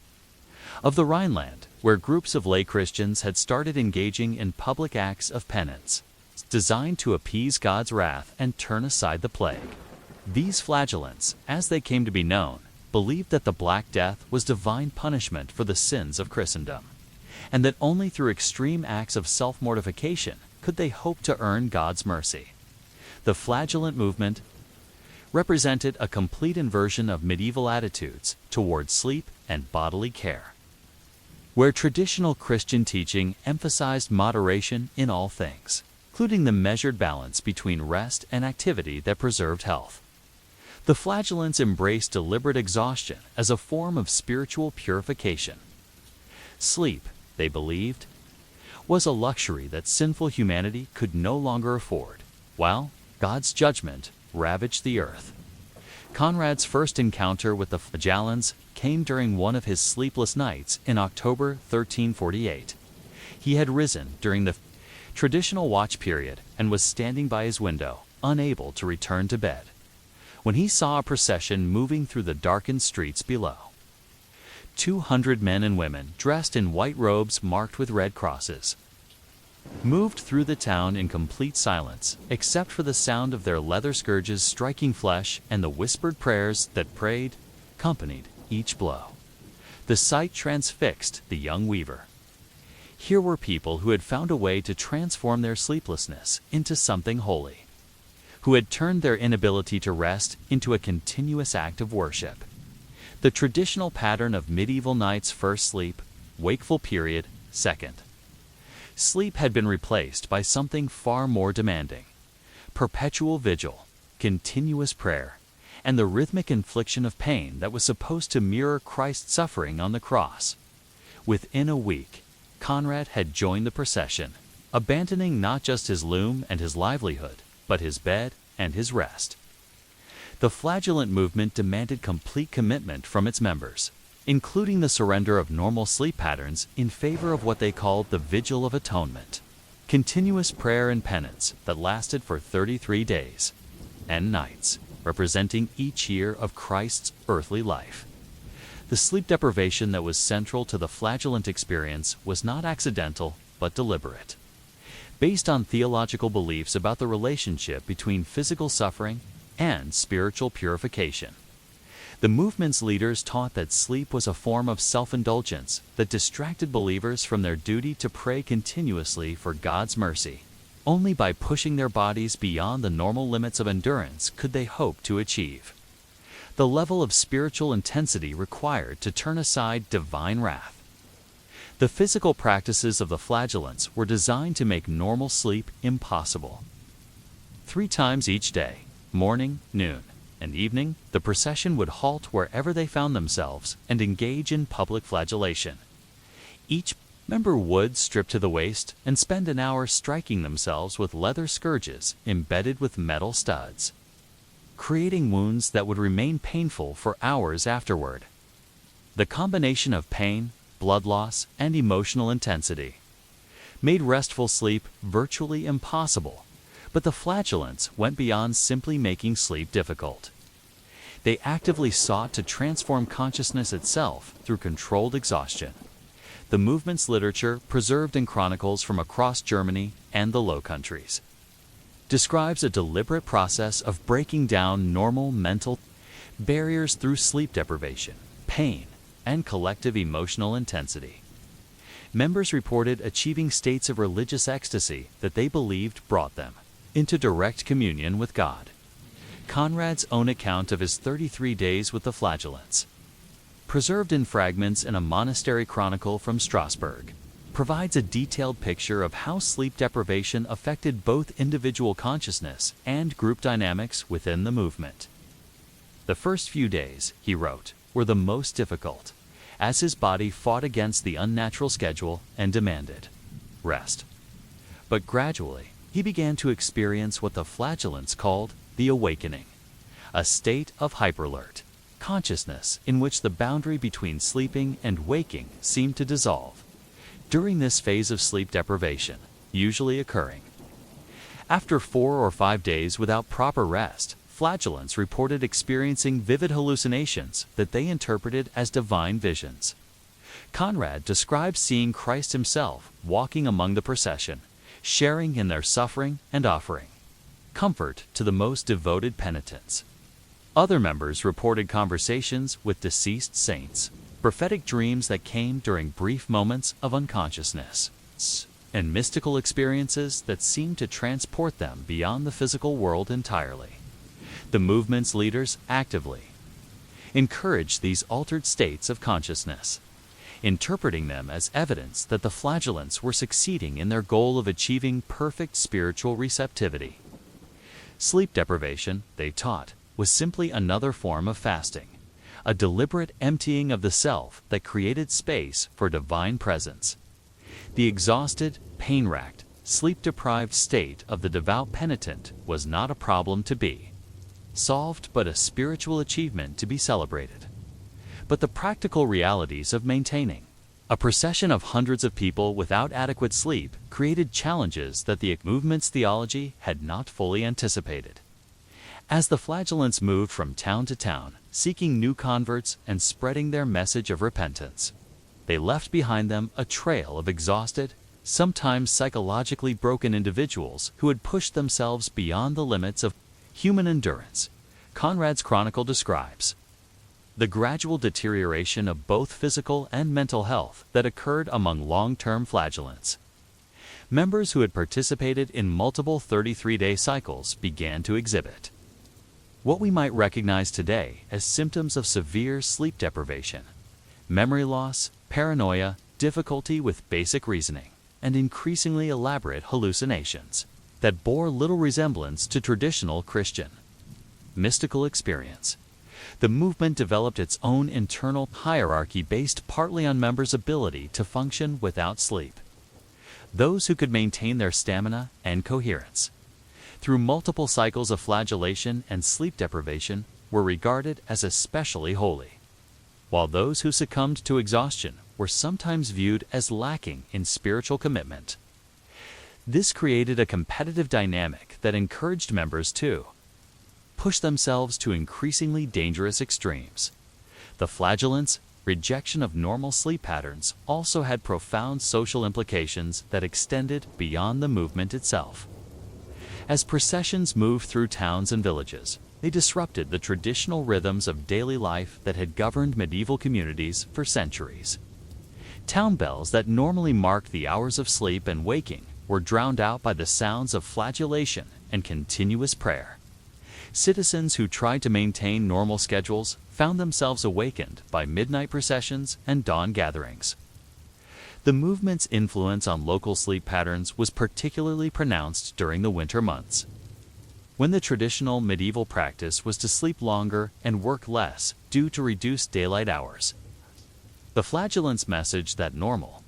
of the Rhineland, where groups of lay Christians had started engaging in public acts of penance, designed to appease God's wrath and turn aside the plague. These flagellants, as they came to be known, believed that the Black Death was divine punishment for the sins of Christendom, and that only through extreme acts of self-mortification could they hope to earn God's mercy. The flagellant movement represented a complete inversion of medieval attitudes towards sleep and bodily care, where traditional Christian teaching emphasized moderation in all things, including the measured balance between rest and activity that preserved health. The flagellants embraced deliberate exhaustion as a form of spiritual purification. Sleep, they believed, was a luxury that sinful humanity could no longer afford, while God's judgment ravaged the earth. Conrad's first encounter with the flagellants came during one of his sleepless nights in October 1348. He had risen during the traditional watch period and was standing by his window, unable to return to bed, when he saw a procession moving through the darkened streets below. 200 men and women, dressed in white robes marked with red crosses, moved through the town in complete silence, except for the sound of their leather scourges striking flesh and the whispered prayers that accompanied each blow. The sight transfixed the young weaver. Here were people who had found a way to transform their sleeplessness into something holy, who had turned their inability to rest into a continuous act of worship. The traditional pattern of medieval nights: first sleep, wakeful period, second. Sleep had been replaced by something far more demanding: perpetual vigil, continuous prayer, and the rhythmic infliction of pain that was supposed to mirror Christ's suffering on the cross. Within a week, Conrad had joined the procession, abandoning not just his loom and his livelihood, but his bed and his rest. The flagellant movement demanded complete commitment from its members, including the surrender of normal sleep patterns in favor of what they called the Vigil of Atonement, continuous prayer and penance that lasted for 33 days and nights, representing each year of Christ's earthly life. The sleep deprivation that was central to the flagellant experience was not accidental but deliberate, based on theological beliefs about the relationship between physical suffering and spiritual purification. The movement's leaders taught that sleep was a form of self-indulgence that distracted believers from their duty to pray continuously for God's mercy. Only by pushing their bodies beyond the normal limits of endurance could they hope to achieve the level of spiritual intensity required to turn aside divine wrath. The physical practices of the flagellants were designed to make normal sleep impossible. 3 times each day, morning, noon, and evening, the procession would halt wherever they found themselves and engage in public flagellation. Each member would strip to the waist and spend an hour striking themselves with leather scourges embedded with metal studs, creating wounds that would remain painful for hours afterward. The combination of pain, blood loss, and emotional intensity made restful sleep virtually impossible, but the flagellants went beyond simply making sleep difficult. They actively sought to transform consciousness itself through controlled exhaustion. The movement's literature, preserved in chronicles from across Germany and the Low Countries, describes a deliberate process of breaking down normal mental barriers through sleep deprivation, pain, and collective emotional intensity. Members reported achieving states of religious ecstasy that they believed brought them into direct communion with God. Conrad's own account of his 33 days with the flagellants, preserved in fragments in a monastery chronicle from Strasbourg, provides a detailed picture of how sleep deprivation affected both individual consciousness and group dynamics within the movement. The first few days, he wrote, were the most difficult, as his body fought against the unnatural schedule and demanded rest. But gradually, he began to experience what the flagellants called the awakening, a state of hyperalert, consciousness in which the boundary between sleeping and waking seemed to dissolve. During this phase of sleep deprivation, usually occurring after 4 or 5 days without proper rest, flagellants reported experiencing vivid hallucinations that they interpreted as divine visions. Conrad describes seeing Christ himself walking among the procession, sharing in their suffering and offering comfort to the most devoted penitents. Other members reported conversations with deceased saints, prophetic dreams that came during brief moments of unconsciousness, and mystical experiences that seemed to transport them beyond the physical world entirely. The movement's leaders actively encouraged these altered states of consciousness, interpreting them as evidence that the flagellants were succeeding in their goal of achieving perfect spiritual receptivity. Sleep deprivation, they taught, was simply another form of fasting, a deliberate emptying of the self that created space for divine presence. The exhausted, pain-racked, sleep-deprived state of the devout penitent was not a problem to be solved, but a spiritual achievement to be celebrated. But the practical realities of maintaining a procession of hundreds of people without adequate sleep created challenges that the movement's theology had not fully anticipated. As the flagellants moved from town to town, seeking new converts and spreading their message of repentance, they left behind them a trail of exhausted, sometimes psychologically broken individuals who had pushed themselves beyond the limits of human endurance. Conrad's chronicle describes the gradual deterioration of both physical and mental health that occurred among long-term flagellants. Members who had participated in multiple 33-day cycles began to exhibit what we might recognize today as symptoms of severe sleep deprivation: memory loss, paranoia, difficulty with basic reasoning, and increasingly elaborate hallucinations that bore little resemblance to traditional Christian mystical experience. The movement developed its own internal hierarchy based partly on members' ability to function without sleep. Those who could maintain their stamina and coherence through multiple cycles of flagellation and sleep deprivation were regarded as especially holy, while those who succumbed to exhaustion were sometimes viewed as lacking in spiritual commitment. This created a competitive dynamic that encouraged members to push themselves to increasingly dangerous extremes. The flagellants' rejection of normal sleep patterns also had profound social implications that extended beyond the movement itself. As processions moved through towns and villages, they disrupted the traditional rhythms of daily life that had governed medieval communities for centuries. Town bells that normally marked the hours of sleep and waking were drowned out by the sounds of flagellation and continuous prayer. Citizens who tried to maintain normal schedules found themselves awakened by midnight processions and dawn gatherings. The movement's influence on local sleep patterns was particularly pronounced during the winter months, when the traditional medieval practice was to sleep longer and work less due to reduced daylight hours. The flagellants' message that normal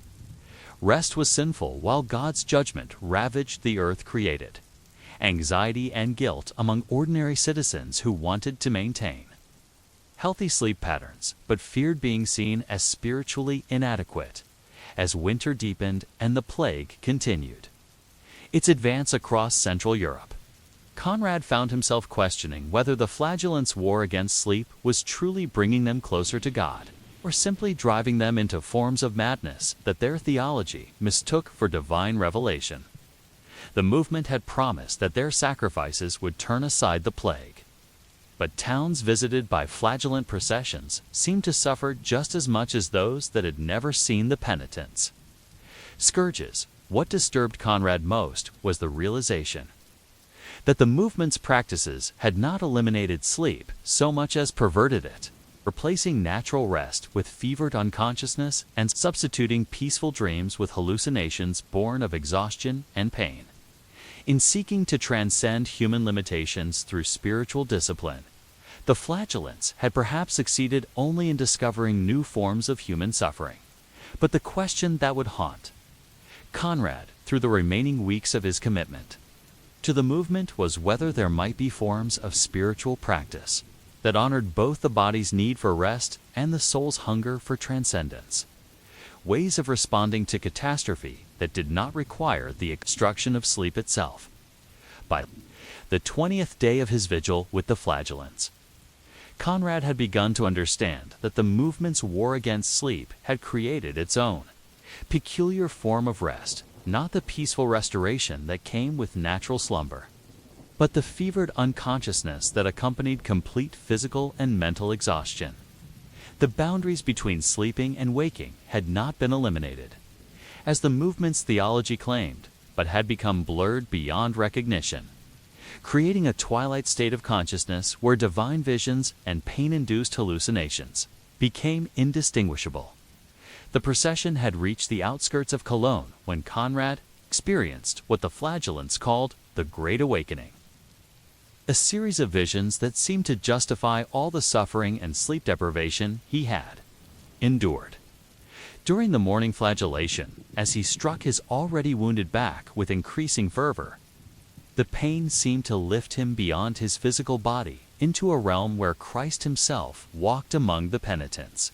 rest was sinful while God's judgment ravaged the earth created anxiety and guilt among ordinary citizens who wanted to maintain healthy sleep patterns but feared being seen as spiritually inadequate as winter deepened and the plague continued its advance across Central Europe. Conrad found himself questioning whether the flagellants' war against sleep was truly bringing them closer to God, or simply driving them into forms of madness that their theology mistook for divine revelation. The movement had promised that their sacrifices would turn aside the plague, but towns visited by flagellant processions seemed to suffer just as much as those that had never seen the penitents. Scourges. What disturbed Conrad most was the realization that the movement's practices had not eliminated sleep so much as perverted it, replacing natural rest with fevered unconsciousness and substituting peaceful dreams with hallucinations born of exhaustion and pain. In seeking to transcend human limitations through spiritual discipline, the flagellants had perhaps succeeded only in discovering new forms of human suffering. But the question that would haunt Conrad through the remaining weeks of his commitment to the movement was whether there might be forms of spiritual practice that honored both the body's need for rest and the soul's hunger for transcendence. Ways of responding to catastrophe that did not require the obstruction of sleep itself. By the 20th day of his vigil with the flagellants, Conrad had begun to understand that the movement's war against sleep had created its own peculiar form of rest, not the peaceful restoration that came with natural slumber, but the fevered unconsciousness that accompanied complete physical and mental exhaustion. The boundaries between sleeping and waking had not been eliminated, as the movement's theology claimed, but had become blurred beyond recognition, creating a twilight state of consciousness where divine visions and pain-induced hallucinations became indistinguishable. The procession had reached the outskirts of Cologne when Conrad experienced what the flagellants called the Great Awakening. A series of visions that seemed to justify all the suffering and sleep deprivation he had endured. During the morning flagellation, as he struck his already wounded back with increasing fervor, the pain seemed to lift him beyond his physical body into a realm where Christ himself walked among the penitents,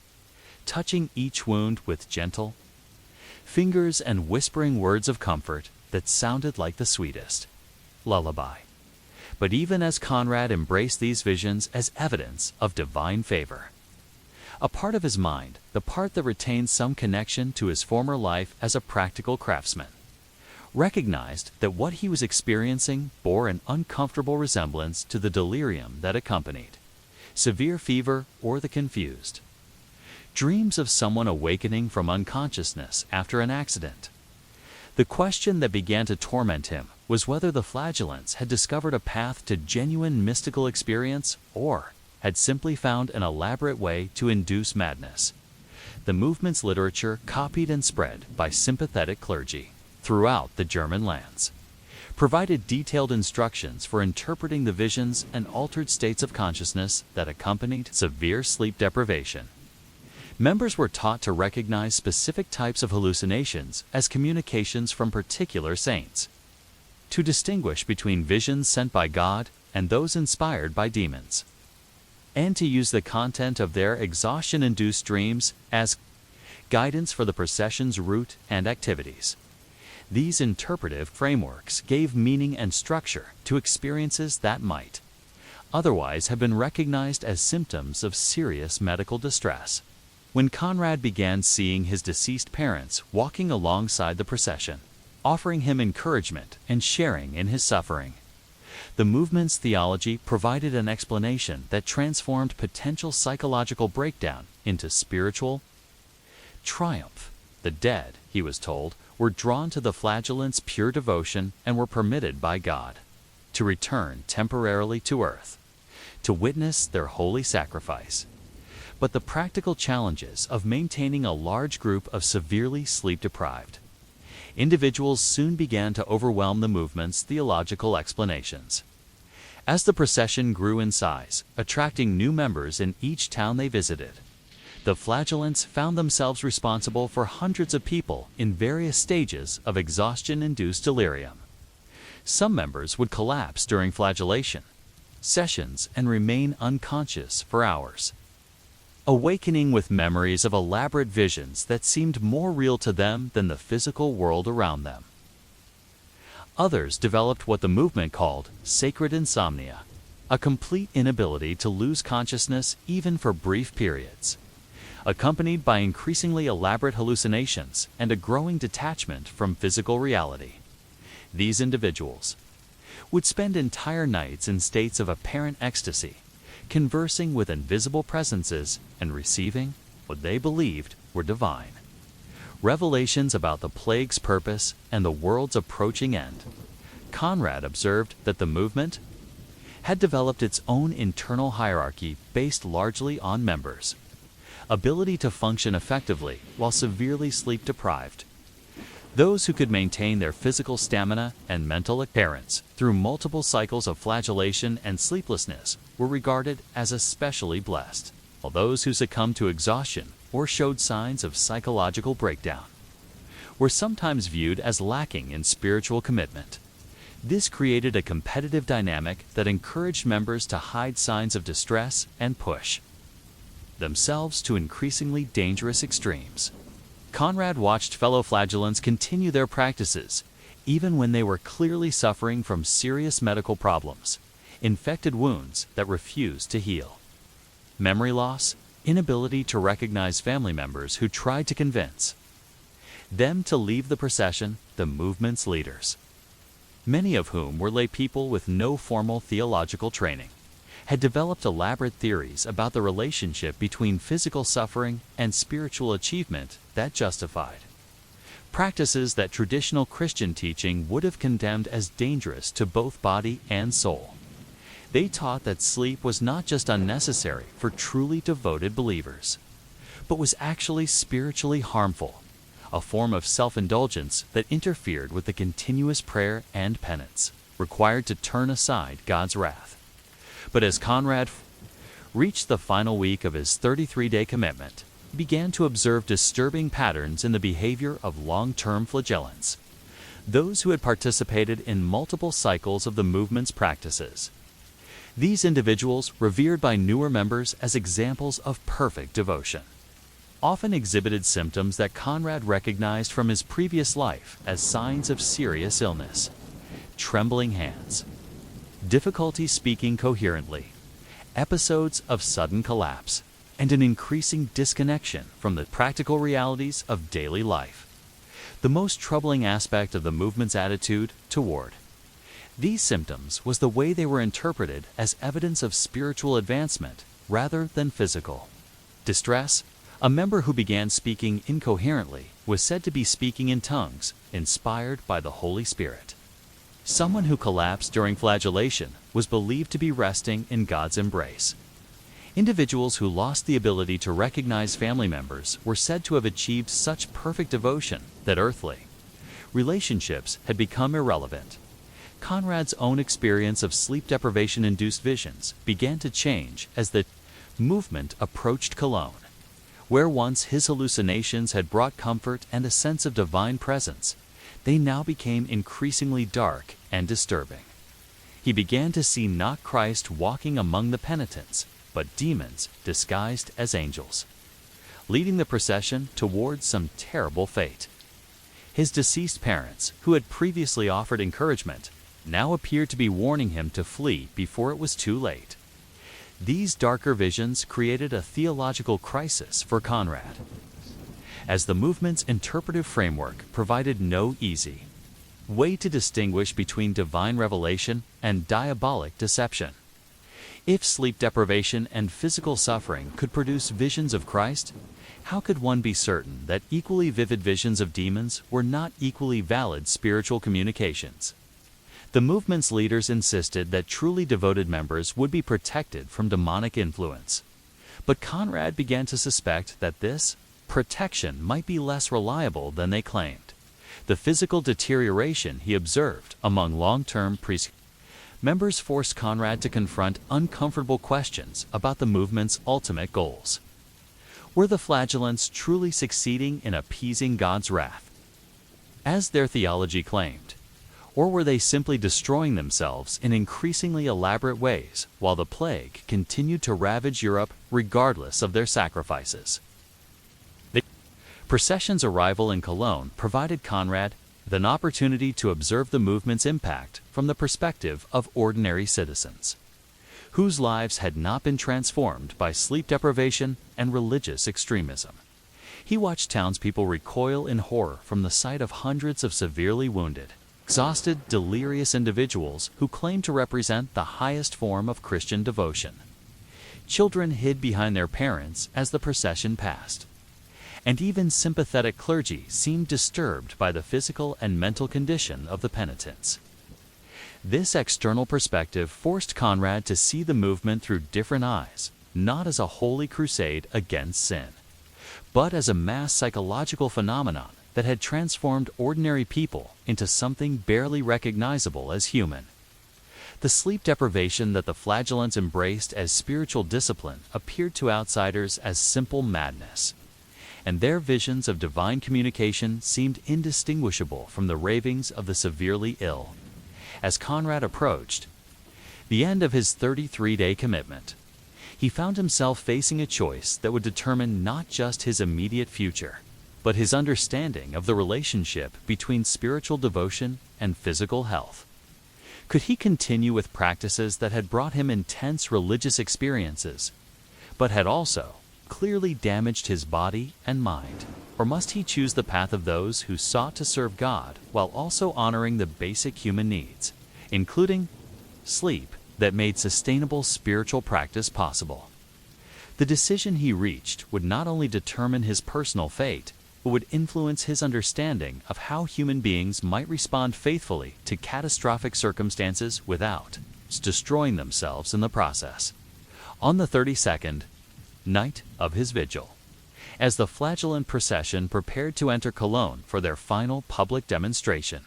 touching each wound with gentle fingers and whispering words of comfort that sounded like the sweetest lullaby. But even as Conrad embraced these visions as evidence of divine favor, a part of his mind, the part that retained some connection to his former life as a practical craftsman, recognized that what he was experiencing bore an uncomfortable resemblance to the delirium that accompanied severe fever or the confused dreams of someone awakening from unconsciousness after an accident. The question that began to torment him was whether the flagellants had discovered a path to genuine mystical experience or had simply found an elaborate way to induce madness. The movement's literature, copied and spread by sympathetic clergy throughout the German lands, provided detailed instructions for interpreting the visions and altered states of consciousness that accompanied severe sleep deprivation. Members were taught to recognize specific types of hallucinations as communications from particular saints, to distinguish between visions sent by God and those inspired by demons, and to use the content of their exhaustion-induced dreams as guidance for the procession's route and activities. These interpretive frameworks gave meaning and structure to experiences that might otherwise have been recognized as symptoms of serious medical distress. When Conrad began seeing his deceased parents walking alongside the procession, offering him encouragement and sharing in his suffering, the movement's theology provided an explanation that transformed potential psychological breakdown into spiritual triumph. The dead, he was told, were drawn to the flagellants' pure devotion and were permitted by God to return temporarily to earth, to witness their holy sacrifice. But the practical challenges of maintaining a large group of severely sleep-deprived individuals soon began to overwhelm the movement's theological explanations. As the procession grew in size, attracting new members in each town they visited, the flagellants found themselves responsible for hundreds of people in various stages of exhaustion-induced delirium. Some members would collapse during flagellation sessions and remain unconscious for hours, awakening with memories of elaborate visions that seemed more real to them than the physical world around them. Others developed what the movement called sacred insomnia, a complete inability to lose consciousness even for brief periods, accompanied by increasingly elaborate hallucinations and a growing detachment from physical reality. These individuals would spend entire nights in states of apparent ecstasy, conversing with invisible presences and receiving what they believed were divine revelations about the plague's purpose and the world's approaching end. Conrad observed that the movement had developed its own internal hierarchy based largely on members' ability to function effectively while severely sleep-deprived. Those who could maintain their physical stamina and mental appearance through multiple cycles of flagellation and sleeplessness were regarded as especially blessed, while those who succumbed to exhaustion or showed signs of psychological breakdown were sometimes viewed as lacking in spiritual commitment. This created a competitive dynamic that encouraged members to hide signs of distress and push themselves to increasingly dangerous extremes. Conrad watched fellow flagellants continue their practices, even when they were clearly suffering from serious medical problems, infected wounds that refused to heal, memory loss, inability to recognize family members who tried to convince them to leave the procession, the movement's leaders, many of whom were lay people with no formal theological training, had developed elaborate theories about the relationship between physical suffering and spiritual achievement that justified practices that traditional Christian teaching would have condemned as dangerous to both body and soul. They taught that sleep was not just unnecessary for truly devoted believers, but was actually spiritually harmful, a form of self-indulgence that interfered with the continuous prayer and penance required to turn aside God's wrath. But as Conrad reached the final week of his 33-day commitment, he began to observe disturbing patterns in the behavior of long-term flagellants, those who had participated in multiple cycles of the movement's practices. These individuals, revered by newer members as examples of perfect devotion, often exhibited symptoms that Conrad recognized from his previous life as signs of serious illness: trembling hands, difficulty speaking coherently, episodes of sudden collapse, and an increasing disconnection from the practical realities of daily life. The most troubling aspect of the movement's attitude toward these symptoms was the way they were interpreted as evidence of spiritual advancement rather than physical distress. A member who began speaking incoherently was said to be speaking in tongues, inspired by the Holy Spirit. Someone who collapsed during flagellation was believed to be resting in God's embrace. Individuals who lost the ability to recognize family members were said to have achieved such perfect devotion that earthly relationships had become irrelevant. Conrad's own experience of sleep deprivation-induced visions began to change as the movement approached Cologne, where once his hallucinations had brought comfort and a sense of divine presence. They now became increasingly dark and disturbing. He began to see not Christ walking among the penitents, but demons disguised as angels, leading the procession towards some terrible fate. His deceased parents, who had previously offered encouragement, now appeared to be warning him to flee before it was too late. These darker visions created a theological crisis for Conrad, as the movement's interpretive framework provided no easy way to distinguish between divine revelation and diabolic deception. If sleep deprivation and physical suffering could produce visions of Christ, how could one be certain that equally vivid visions of demons were not equally valid spiritual communications? The movement's leaders insisted that truly devoted members would be protected from demonic influence. But Conrad began to suspect that this protection might be less reliable than they claimed. The physical deterioration he observed among long-term members forced Conrad to confront uncomfortable questions about the movement's ultimate goals. Were the flagellants truly succeeding in appeasing God's wrath, as their theology claimed? Or were they simply destroying themselves in increasingly elaborate ways while the plague continued to ravage Europe regardless of their sacrifices? The procession's arrival in Cologne provided Conrad with an opportunity to observe the movement's impact from the perspective of ordinary citizens, whose lives had not been transformed by sleep deprivation and religious extremism. He watched townspeople recoil in horror from the sight of hundreds of severely wounded, exhausted, delirious individuals who claimed to represent the highest form of Christian devotion. Children hid behind their parents as the procession passed, and even sympathetic clergy seemed disturbed by the physical and mental condition of the penitents. This external perspective forced Conrad to see the movement through different eyes, not as a holy crusade against sin, but as a mass psychological phenomenon that had transformed ordinary people into something barely recognizable as human. The sleep deprivation that the flagellants embraced as spiritual discipline appeared to outsiders as simple madness, and their visions of divine communication seemed indistinguishable from the ravings of the severely ill. As Conrad approached the end of his 33-day commitment, he found himself facing a choice that would determine not just his immediate future, but his understanding of the relationship between spiritual devotion and physical health. Could he continue with practices that had brought him intense religious experiences, but had also clearly damaged his body and mind? Or must he choose the path of those who sought to serve God while also honoring the basic human needs, including sleep, that made sustainable spiritual practice possible? The decision he reached would not only determine his personal fate, but would influence his understanding of how human beings might respond faithfully to catastrophic circumstances without destroying themselves in the process. On the 32nd night of his vigil, as the flagellant procession prepared to enter Cologne for their final public demonstration,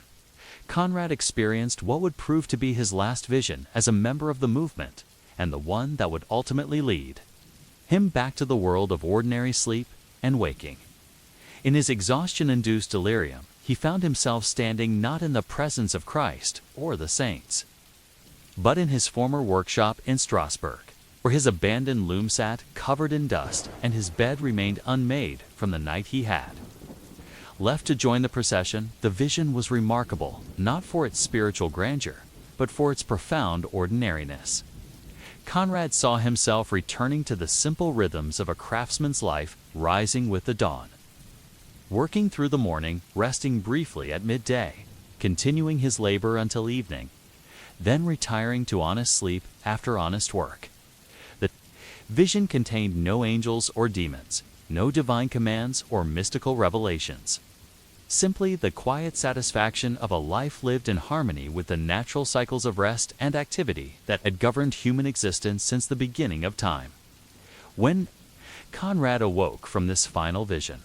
Conrad experienced what would prove to be his last vision as a member of the movement, and the one that would ultimately lead him back to the world of ordinary sleep and waking. In his exhaustion-induced delirium, he found himself standing not in the presence of Christ or the saints, but in his former workshop in Strasbourg, where his abandoned loom sat covered in dust and his bed remained unmade from the night he had left to join the procession. The vision was remarkable, not for its spiritual grandeur, but for its profound ordinariness. Conrad saw himself returning to the simple rhythms of a craftsman's life, rising with the dawn, working through the morning, resting briefly at midday, continuing his labor until evening, then retiring to honest sleep after honest work. The vision contained no angels or demons, no divine commands or mystical revelations. Simply the quiet satisfaction of a life lived in harmony with the natural cycles of rest and activity that had governed human existence since the beginning of time. When Conrad awoke from this final vision,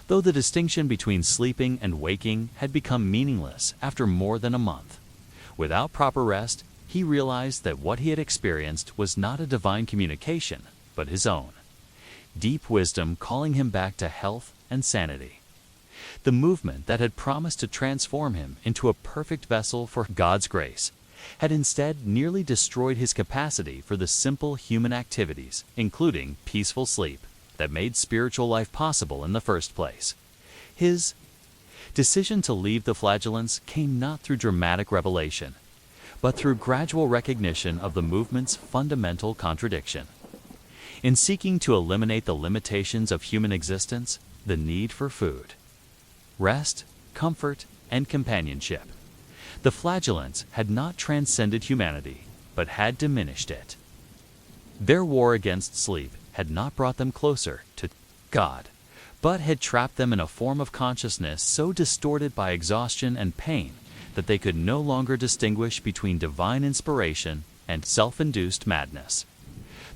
though the distinction between sleeping and waking had become meaningless after more than a month, without proper rest, he realized that what he had experienced was not a divine communication, but his own deep wisdom calling him back to health and sanity. The movement that had promised to transform him into a perfect vessel for God's grace had instead nearly destroyed his capacity for the simple human activities, including peaceful sleep, that made spiritual life possible in the first place. His decision to leave the flagellants came not through dramatic revelation, but through gradual recognition of the movement's fundamental contradiction. In seeking to eliminate the limitations of human existence, the need for food, rest, comfort, and companionship, the flagellants had not transcended humanity, but had diminished it. Their war against sleep had not brought them closer to God, but had trapped them in a form of consciousness so distorted by exhaustion and pain that they could no longer distinguish between divine inspiration and self-induced madness.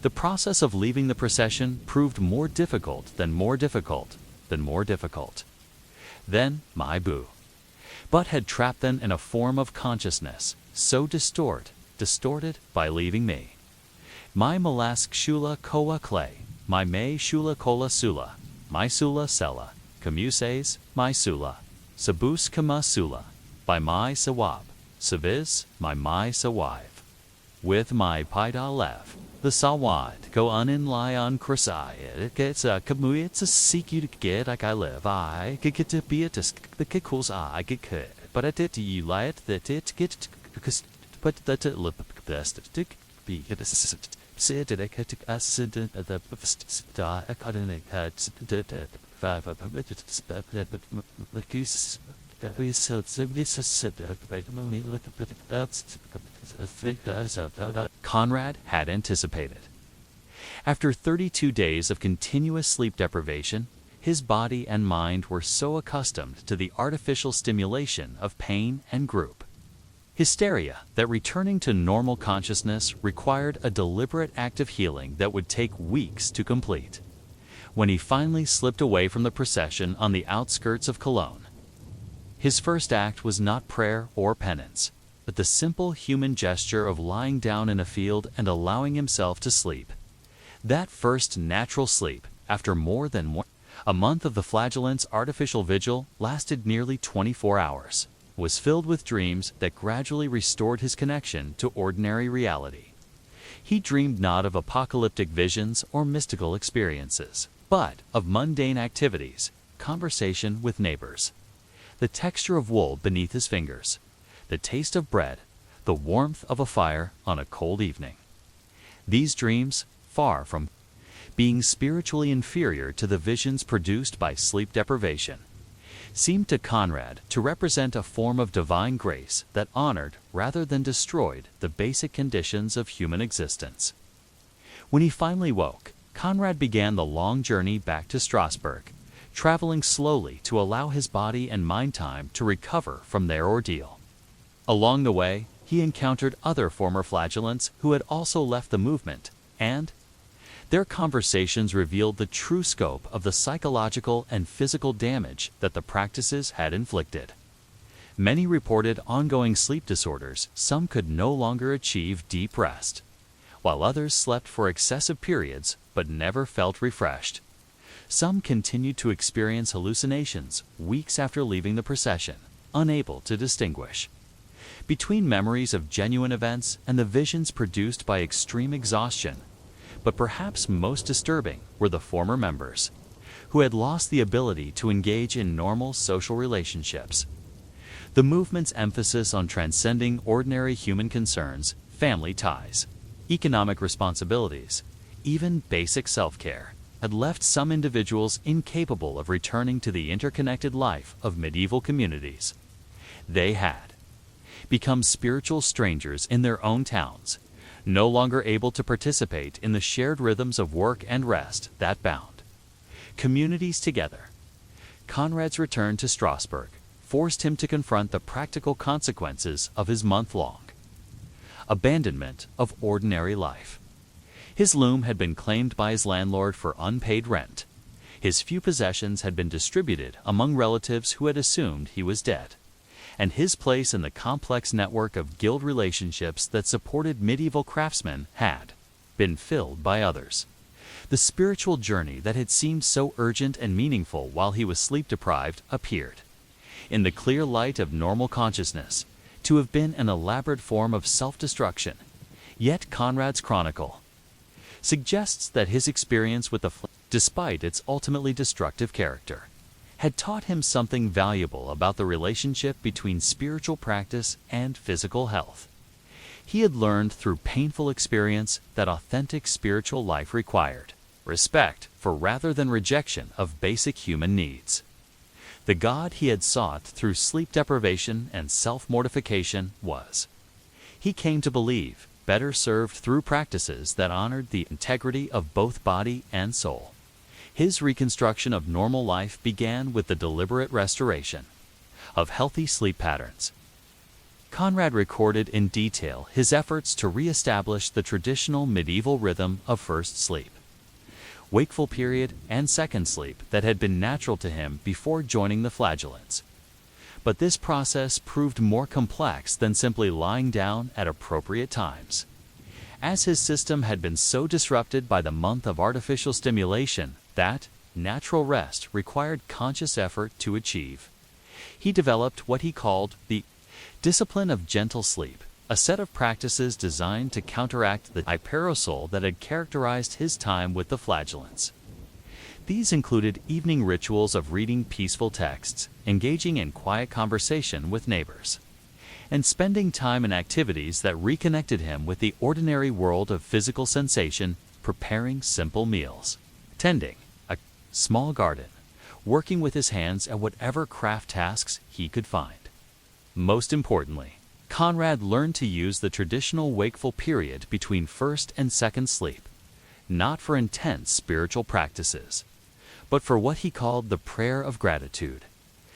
The process of leaving the procession proved more difficult than more difficult than more difficult than my boo, but had trapped them in a form of consciousness so distorted by leaving me. My malask shula koa clay, my may shula kola sula, my sula sella, camuses, my sula, sabus kama sula, by my sawab, saviz, my sawive. With my paida lev, the sawad, go unin lie on krasai, it gets a kamu, it's a seek you to get like I live, I get to be it, the kikos I get cut, but I did you lie it that it get, but that it lip best to be it said that I cut acid the star I cut in a five of it. Conrad had anticipated. After 32 days of continuous sleep deprivation, his body and mind were so accustomed to the artificial stimulation of pain and group hysteria that returning to normal consciousness required a deliberate act of healing that would take weeks to complete. When he finally slipped away from the procession on the outskirts of Cologne, his first act was not prayer or penance, but the simple human gesture of lying down in a field and allowing himself to sleep. That first natural sleep, after more than a month of the flagellant's artificial vigil, lasted nearly 24 hours. was filled with dreams that gradually restored his connection to ordinary reality. He dreamed not of apocalyptic visions or mystical experiences, but of mundane activities, conversation with neighbors, the texture of wool beneath his fingers, the taste of bread, the warmth of a fire on a cold evening. These dreams, far from being spiritually inferior to the visions produced by sleep deprivation, seemed to Conrad to represent a form of divine grace that honored rather than destroyed the basic conditions of human existence. When he finally woke, Conrad began the long journey back to Strasbourg, traveling slowly to allow his body and mind time to recover from their ordeal. Along the way, he encountered other former flagellants who had also left the movement, and their conversations revealed the true scope of the psychological and physical damage that the practices had inflicted. Many reported ongoing sleep disorders. Some could no longer achieve deep rest, while others slept for excessive periods but never felt refreshed. Some continued to experience hallucinations weeks after leaving the procession, unable to distinguish between memories of genuine events and the visions produced by extreme exhaustion. But perhaps most disturbing were the former members, who had lost the ability to engage in normal social relationships. The movement's emphasis on transcending ordinary human concerns, family ties, economic responsibilities, even basic self-care, had left some individuals incapable of returning to the interconnected life of medieval communities. They had become spiritual strangers in their own towns, no longer able to participate in the shared rhythms of work and rest that bound communities together. Conrad's return to Strasbourg forced him to confront the practical consequences of his month-long abandonment of ordinary life. His loom had been claimed by his landlord for unpaid rent. His few possessions had been distributed among relatives who had assumed he was dead, and his place in the complex network of guild relationships that supported medieval craftsmen had been filled by others. The spiritual journey that had seemed so urgent and meaningful while he was sleep-deprived appeared, in the clear light of normal consciousness, to have been an elaborate form of self-destruction. Yet Conrad's chronicle suggests that his experience with the despite its ultimately destructive character, had taught him something valuable about the relationship between spiritual practice and physical health. He had learned through painful experience that authentic spiritual life required respect for rather than rejection of basic human needs. The God he had sought through sleep deprivation and self-mortification was, he came to believe, better served through practices that honored the integrity of both body and soul. His reconstruction of normal life began with the deliberate restoration of healthy sleep patterns. Conrad recorded in detail his efforts to re-establish the traditional medieval rhythm of first sleep, wakeful period, and second sleep that had been natural to him before joining the flagellants. But this process proved more complex than simply lying down at appropriate times. As his system had been so disrupted by the month of artificial stimulation that natural rest required conscious effort to achieve, he developed what he called the discipline of gentle sleep, a set of practices designed to counteract the hyperosol that had characterized his time with the flagellants. These included evening rituals of reading peaceful texts, engaging in quiet conversation with neighbors, and spending time in activities that reconnected him with the ordinary world of physical sensation, preparing simple meals, tending a small garden, working with his hands at whatever craft tasks he could find. Most importantly, Conrad learned to use the traditional wakeful period between first and second sleep, not for intense spiritual practices, but for what he called the prayer of gratitude,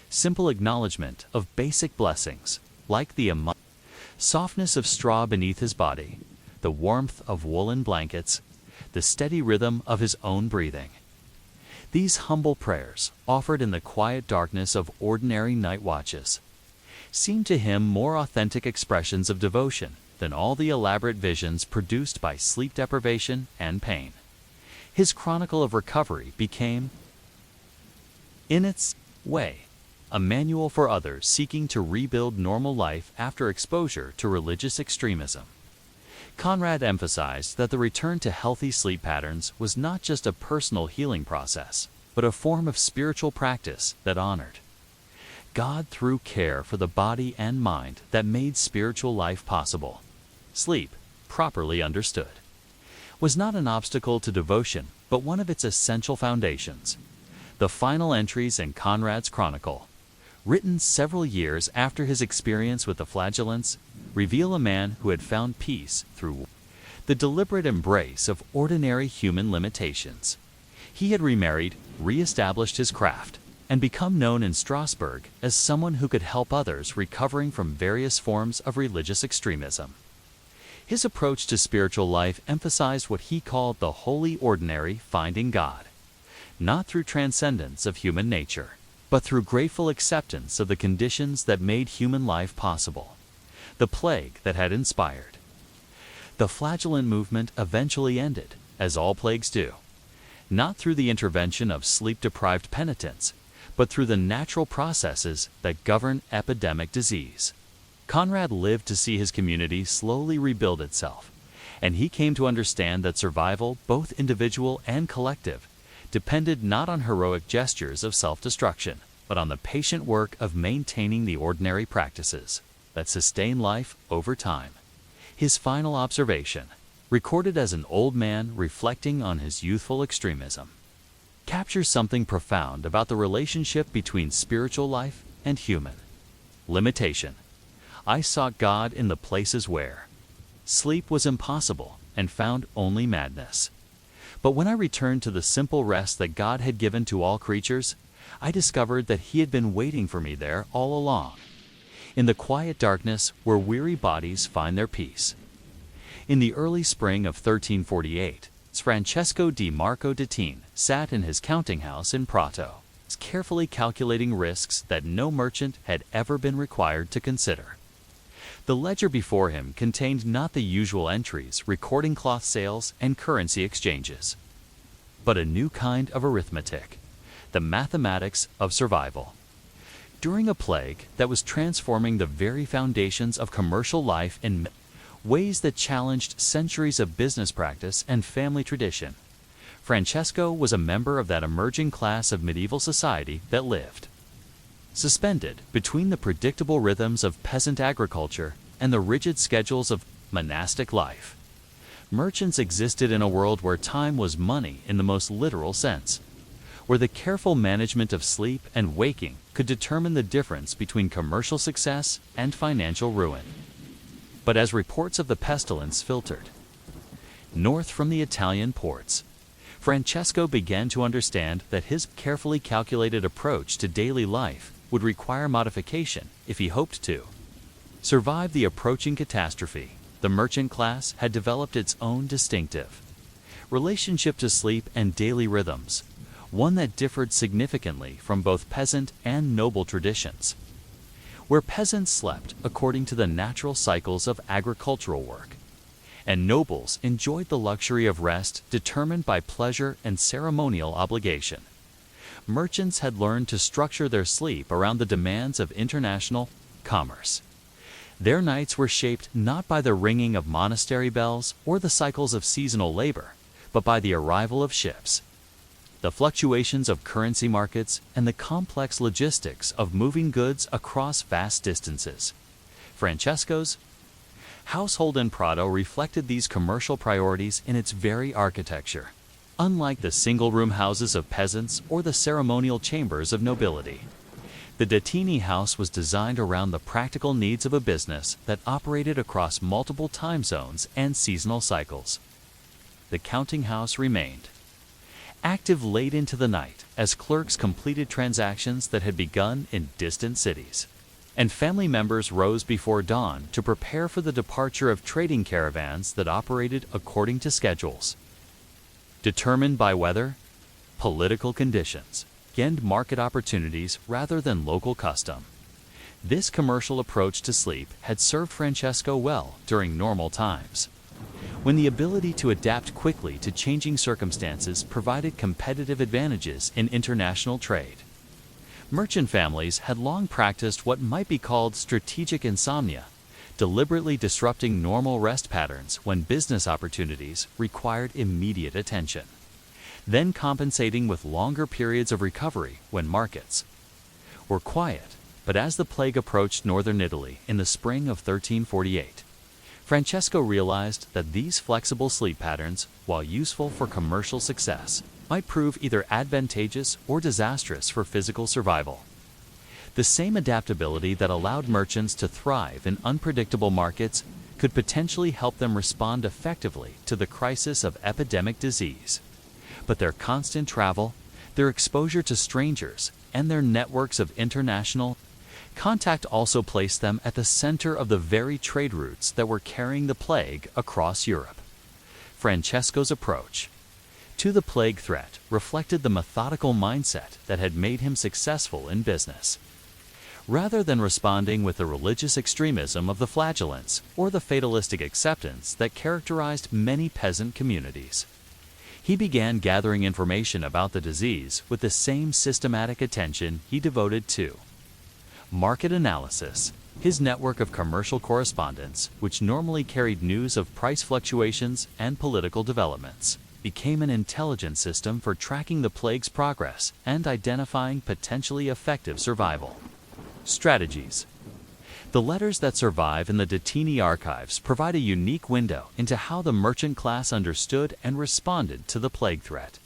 simple acknowledgement of basic blessings, like the softness of straw beneath his body, the warmth of woolen blankets, the steady rhythm of his own breathing. These humble prayers, offered in the quiet darkness of ordinary night watches, seemed to him more authentic expressions of devotion than all the elaborate visions produced by sleep deprivation and pain. His chronicle of recovery became, in its way, a manual for others seeking to rebuild normal life after exposure to religious extremism. Conrad emphasized that the return to healthy sleep patterns was not just a personal healing process, but a form of spiritual practice that honored God through care for the body and mind that made spiritual life possible. Sleep, properly understood, was not an obstacle to devotion, but one of its essential foundations. The final entries in Conrad's chronicle, written several years after his experience with the flagellants, reveal a man who had found peace through the deliberate embrace of ordinary human limitations. He had remarried, re-established his craft, and become known in Strasbourg as someone who could help others recovering from various forms of religious extremism. His approach to spiritual life emphasized what he called the holy ordinary finding God, not through transcendence of human nature, but through grateful acceptance of the conditions that made human life possible, the plague that had inspired. The flagellant movement eventually ended, as all plagues do, not through the intervention of sleep-deprived penitents, but through the natural processes that govern epidemic disease. Conrad lived to see his community slowly rebuild itself, and he came to understand that survival, both individual and collective, depended not on heroic gestures of self-destruction, but on the patient work of maintaining the ordinary practices that sustain life over time. His final observation, recorded as an old man reflecting on his youthful extremism, captures something profound about the relationship between spiritual life and human limitation. I sought God in the places where sleep was impossible and found only madness. But when I returned to the simple rest that God had given to all creatures, I discovered that He had been waiting for me there all along, in the quiet darkness where weary bodies find their peace. In the early spring of 1348, Francesco di Marco d'Etine sat in his counting house in Prato, carefully calculating risks that no merchant had ever been required to consider. The ledger before him contained not the usual entries recording cloth sales and currency exchanges, but a new kind of arithmetic, the mathematics of survival. During a plague that was transforming the very foundations of commercial life in ways that challenged centuries of business practice and family tradition, Francesco was a member of that emerging class of medieval society that lived suspended between the predictable rhythms of peasant agriculture and the rigid schedules of monastic life. Merchants existed in a world where time was money in the most literal sense, where the careful management of sleep and waking could determine the difference between commercial success and financial ruin. But as reports of the pestilence filtered north from the Italian ports, Francesco began to understand that his carefully calculated approach to daily life would require modification if he hoped to survive the approaching catastrophe. The merchant class had developed its own distinctive relationship to sleep and daily rhythms, one that differed significantly from both peasant and noble traditions. Where peasants slept according to the natural cycles of agricultural work, and nobles enjoyed the luxury of rest determined by pleasure and ceremonial obligation, merchants had learned to structure their sleep around the demands of international commerce. Their nights were shaped not by the ringing of monastery bells or the cycles of seasonal labor, but by the arrival of ships, the fluctuations of currency markets, and the complex logistics of moving goods across vast distances. Francesco's household in Prato reflected these commercial priorities in its very architecture, unlike the single-room houses of peasants or the ceremonial chambers of nobility. The d'Etini house was designed around the practical needs of a business that operated across multiple time zones and seasonal cycles. The counting house remained active late into the night as clerks completed transactions that had begun in distant cities, and family members rose before dawn to prepare for the departure of trading caravans that operated according to schedules determined by weather, political conditions, and market opportunities rather than local custom. This commercial approach to sleep had served Francesco well during normal times, when the ability to adapt quickly to changing circumstances provided competitive advantages in international trade. Merchant families had long practiced what might be called strategic insomnia, deliberately disrupting normal rest patterns when business opportunities required immediate attention, then compensating with longer periods of recovery when markets were quiet. But as the plague approached northern Italy in the spring of 1348, Francesco realized that these flexible sleep patterns, while useful for commercial success, might prove either advantageous or disastrous for physical survival. The same adaptability that allowed merchants to thrive in unpredictable markets could potentially help them respond effectively to the crisis of epidemic disease. But their constant travel, their exposure to strangers, and their networks of international contact also placed them at the center of the very trade routes that were carrying the plague across Europe. Francesco's approach to the plague threat reflected the methodical mindset that had made him successful in business. Rather than responding with the religious extremism of the flagellants or the fatalistic acceptance that characterized many peasant communities, he began gathering information about the disease with the same systematic attention he devoted to market analysis. His network of commercial correspondents, which normally carried news of price fluctuations and political developments, became an intelligent system for tracking the plague's progress and identifying potentially effective survival strategies. The letters that survive in the Detini archives provide a unique window into how the merchant class understood and responded to the plague threat.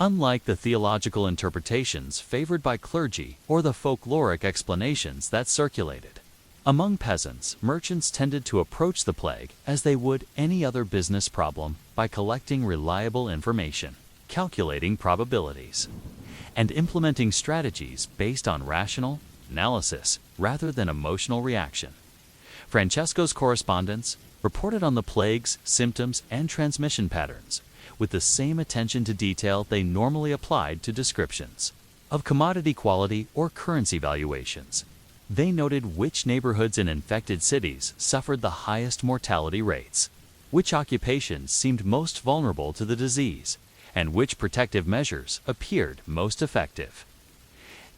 Unlike the theological interpretations favored by clergy or the folkloric explanations that circulated among peasants, merchants tended to approach the plague as they would any other business problem by collecting reliable information, calculating probabilities, and implementing strategies based on rational analysis rather than emotional reaction. Francesco's correspondence reported on the plague's symptoms and transmission patterns with the same attention to detail they normally applied to descriptions of commodity quality or currency valuations. They noted which neighborhoods in infected cities suffered the highest mortality rates, which occupations seemed most vulnerable to the disease, and which protective measures appeared most effective.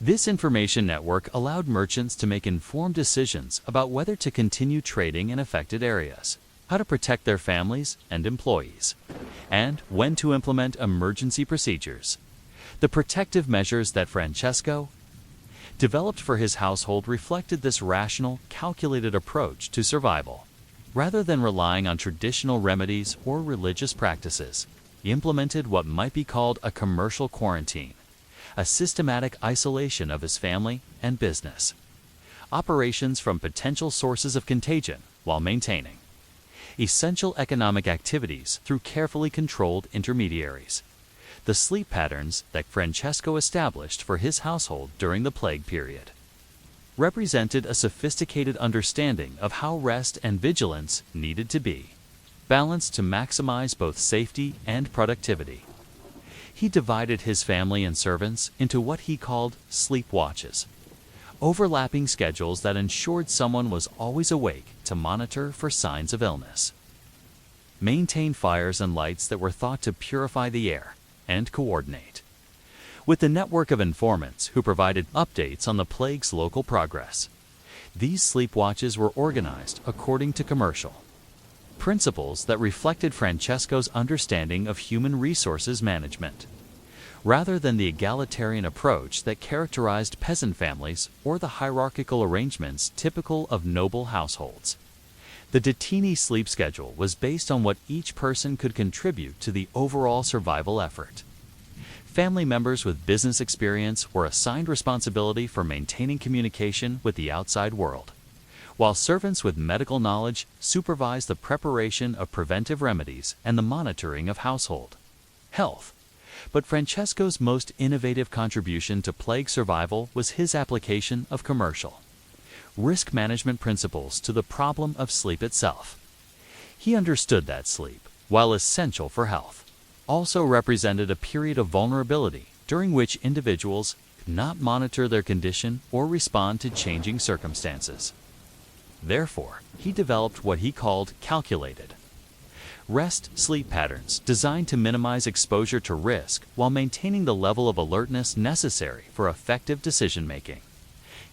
This information network allowed merchants to make informed decisions about whether to continue trading in affected areas, how to protect their families and employees, and when to implement emergency procedures. The protective measures that Francesco developed for his household reflected this rational, calculated approach to survival. Rather than relying on traditional remedies or religious practices, he implemented what might be called a commercial quarantine, a systematic isolation of his family and business operations from potential sources of contagion while maintaining essential economic activities through carefully controlled intermediaries. The sleep patterns that Francesco established for his household during the plague period represented a sophisticated understanding of how rest and vigilance needed to be balanced to maximize both safety and productivity. He divided his family and servants into what he called sleep watches, overlapping schedules that ensured someone was always awake to monitor for signs of illness, maintain fires and lights that were thought to purify the air, and coordinate with the network of informants who provided updates on the plague's local progress. These sleep watches were organized according to commercial principles that reflected Francesco's understanding of human resources management, rather than the egalitarian approach that characterized peasant families or the hierarchical arrangements typical of noble households. The Detini sleep schedule was based on what each person could contribute to the overall survival effort. Family members with business experience were assigned responsibility for maintaining communication with the outside world, while servants with medical knowledge supervised the preparation of preventive remedies and the monitoring of household health. But Francesco's most innovative contribution to plague survival was his application of commercial risk management principles to the problem of sleep itself. He understood that sleep, while essential for health, also represented a period of vulnerability during which individuals could not monitor their condition or respond to changing circumstances. Therefore, he developed what he called calculated rest-sleep patterns designed to minimize exposure to risk while maintaining the level of alertness necessary for effective decision-making.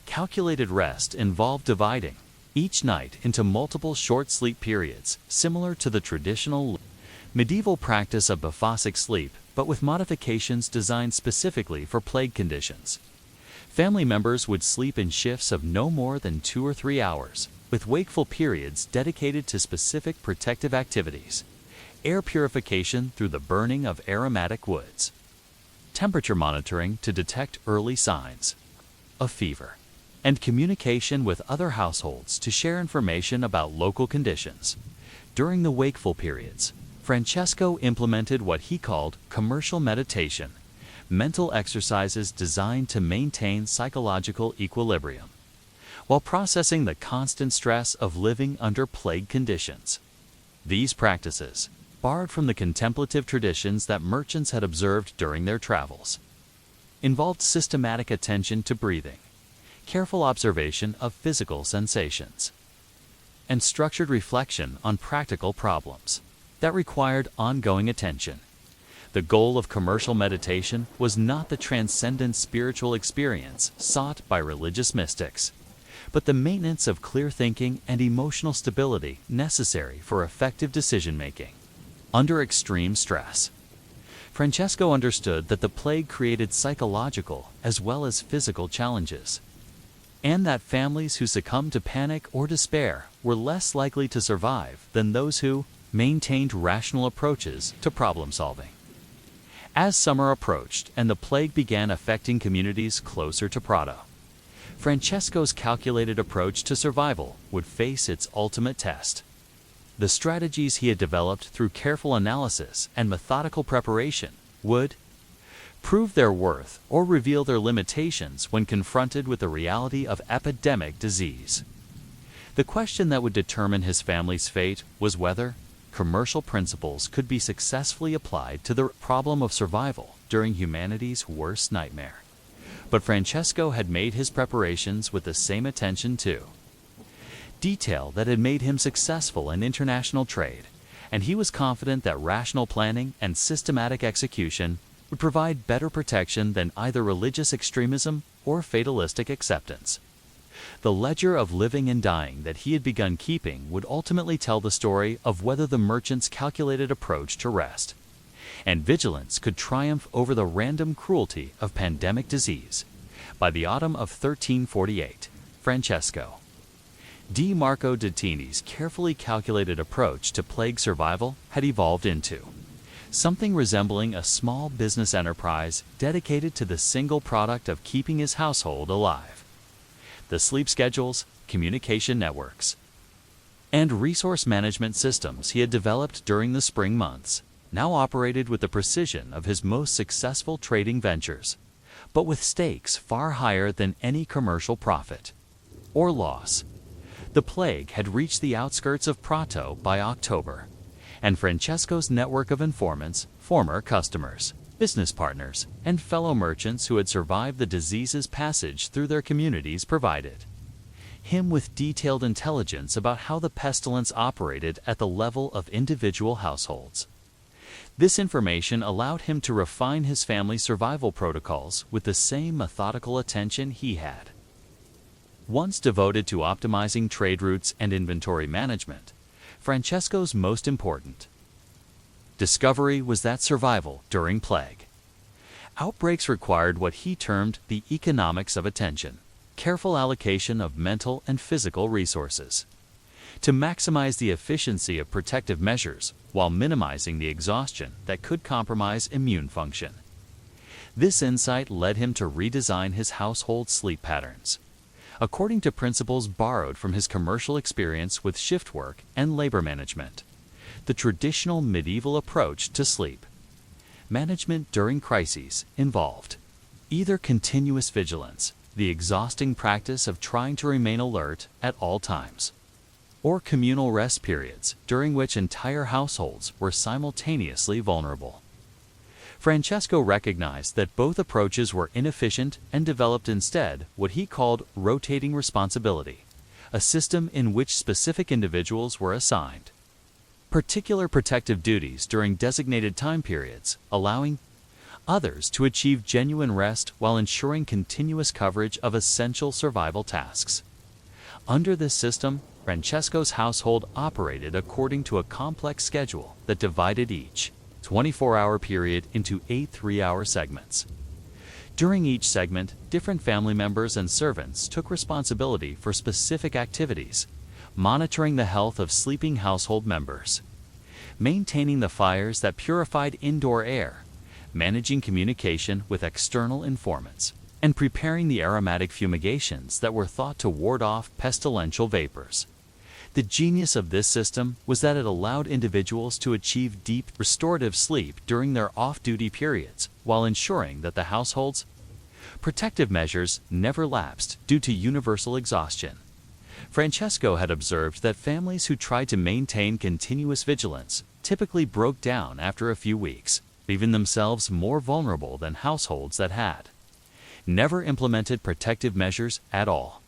Calculated rest involved dividing each night into multiple short sleep periods, similar to the traditional medieval practice of biphasic sleep, but with modifications designed specifically for plague conditions. Family members would sleep in shifts of no more than 2 or 3 hours, with wakeful periods dedicated to specific protective activities, air purification through the burning of aromatic woods, temperature monitoring to detect early signs of fever, and communication with other households to share information about local conditions. During the wakeful periods, Francesco implemented what he called commercial meditation, mental exercises designed to maintain psychological equilibrium, while processing the constant stress of living under plague conditions. These practices, borrowed from the contemplative traditions that merchants had observed during their travels, involved systematic attention to breathing, careful observation of physical sensations, and structured reflection on practical problems that required ongoing attention. The goal of commercial meditation was not the transcendent spiritual experience sought by religious mystics, but the maintenance of clear thinking and emotional stability necessary for effective decision-making under extreme stress. Francesco understood that the plague created psychological as well as physical challenges, and that families who succumbed to panic or despair were less likely to survive than those who maintained rational approaches to problem-solving. As summer approached and the plague began affecting communities closer to Prato, Francesco's calculated approach to survival would face its ultimate test. The strategies he had developed through careful analysis and methodical preparation would prove their worth or reveal their limitations when confronted with the reality of epidemic disease. The question that would determine his family's fate was whether commercial principles could be successfully applied to the problem of survival during humanity's worst nightmare. But Francesco had made his preparations with the same attention to detail that had made him successful in international trade, and he was confident that rational planning and systematic execution would provide better protection than either religious extremism or fatalistic acceptance. The ledger of living and dying that he had begun keeping would ultimately tell the story of whether the merchant's calculated approach to rest and vigilance could triumph over the random cruelty of pandemic disease. By the autumn of 1348, Francesco di Marco Dettini's carefully calculated approach to plague survival had evolved into something resembling a small business enterprise dedicated to the single product of keeping his household alive. The sleep schedules, communication networks, and resource management systems he had developed during the spring months now operated with the precision of his most successful trading ventures, but with stakes far higher than any commercial profit or loss. The plague had reached the outskirts of Prato by October, and Francesco's network of informants, former customers, business partners, and fellow merchants who had survived the disease's passage through their communities provided him with detailed intelligence about how the pestilence operated at the level of individual households. This information allowed him to refine his family's survival protocols with the same methodical attention he had once devoted to optimizing trade routes and inventory management. Francesco's most important discovery was that survival during plague outbreaks required what he termed the economics of attention, careful allocation of mental and physical resources to maximize the efficiency of protective measures while minimizing the exhaustion that could compromise immune function. This insight led him to redesign his household sleep patterns, according to principles borrowed from his commercial experience with shift work and labor management. The traditional medieval approach to sleep management during crises involved either continuous vigilance, the exhausting practice of trying to remain alert at all times, or communal rest periods during which entire households were simultaneously vulnerable. Francesco recognized that both approaches were inefficient and developed instead what he called rotating responsibility, a system in which specific individuals were assigned particular protective duties during designated time periods, allowing others to achieve genuine rest while ensuring continuous coverage of essential survival tasks. Under this system, Francesco's household operated according to a complex schedule that divided each 24-hour period into 8 3-hour segments. During each segment, different family members and servants took responsibility for specific activities, monitoring the health of sleeping household members, maintaining the fires that purified indoor air, managing communication with external informants, and preparing the aromatic fumigations that were thought to ward off pestilential vapors. The genius of this system was that it allowed individuals to achieve deep, restorative sleep during their off-duty periods, while ensuring that the household's protective measures never lapsed due to universal exhaustion. Francesco had observed that families who tried to maintain continuous vigilance typically broke down after a few weeks, leaving themselves more vulnerable than households that had never implemented protective measures at all.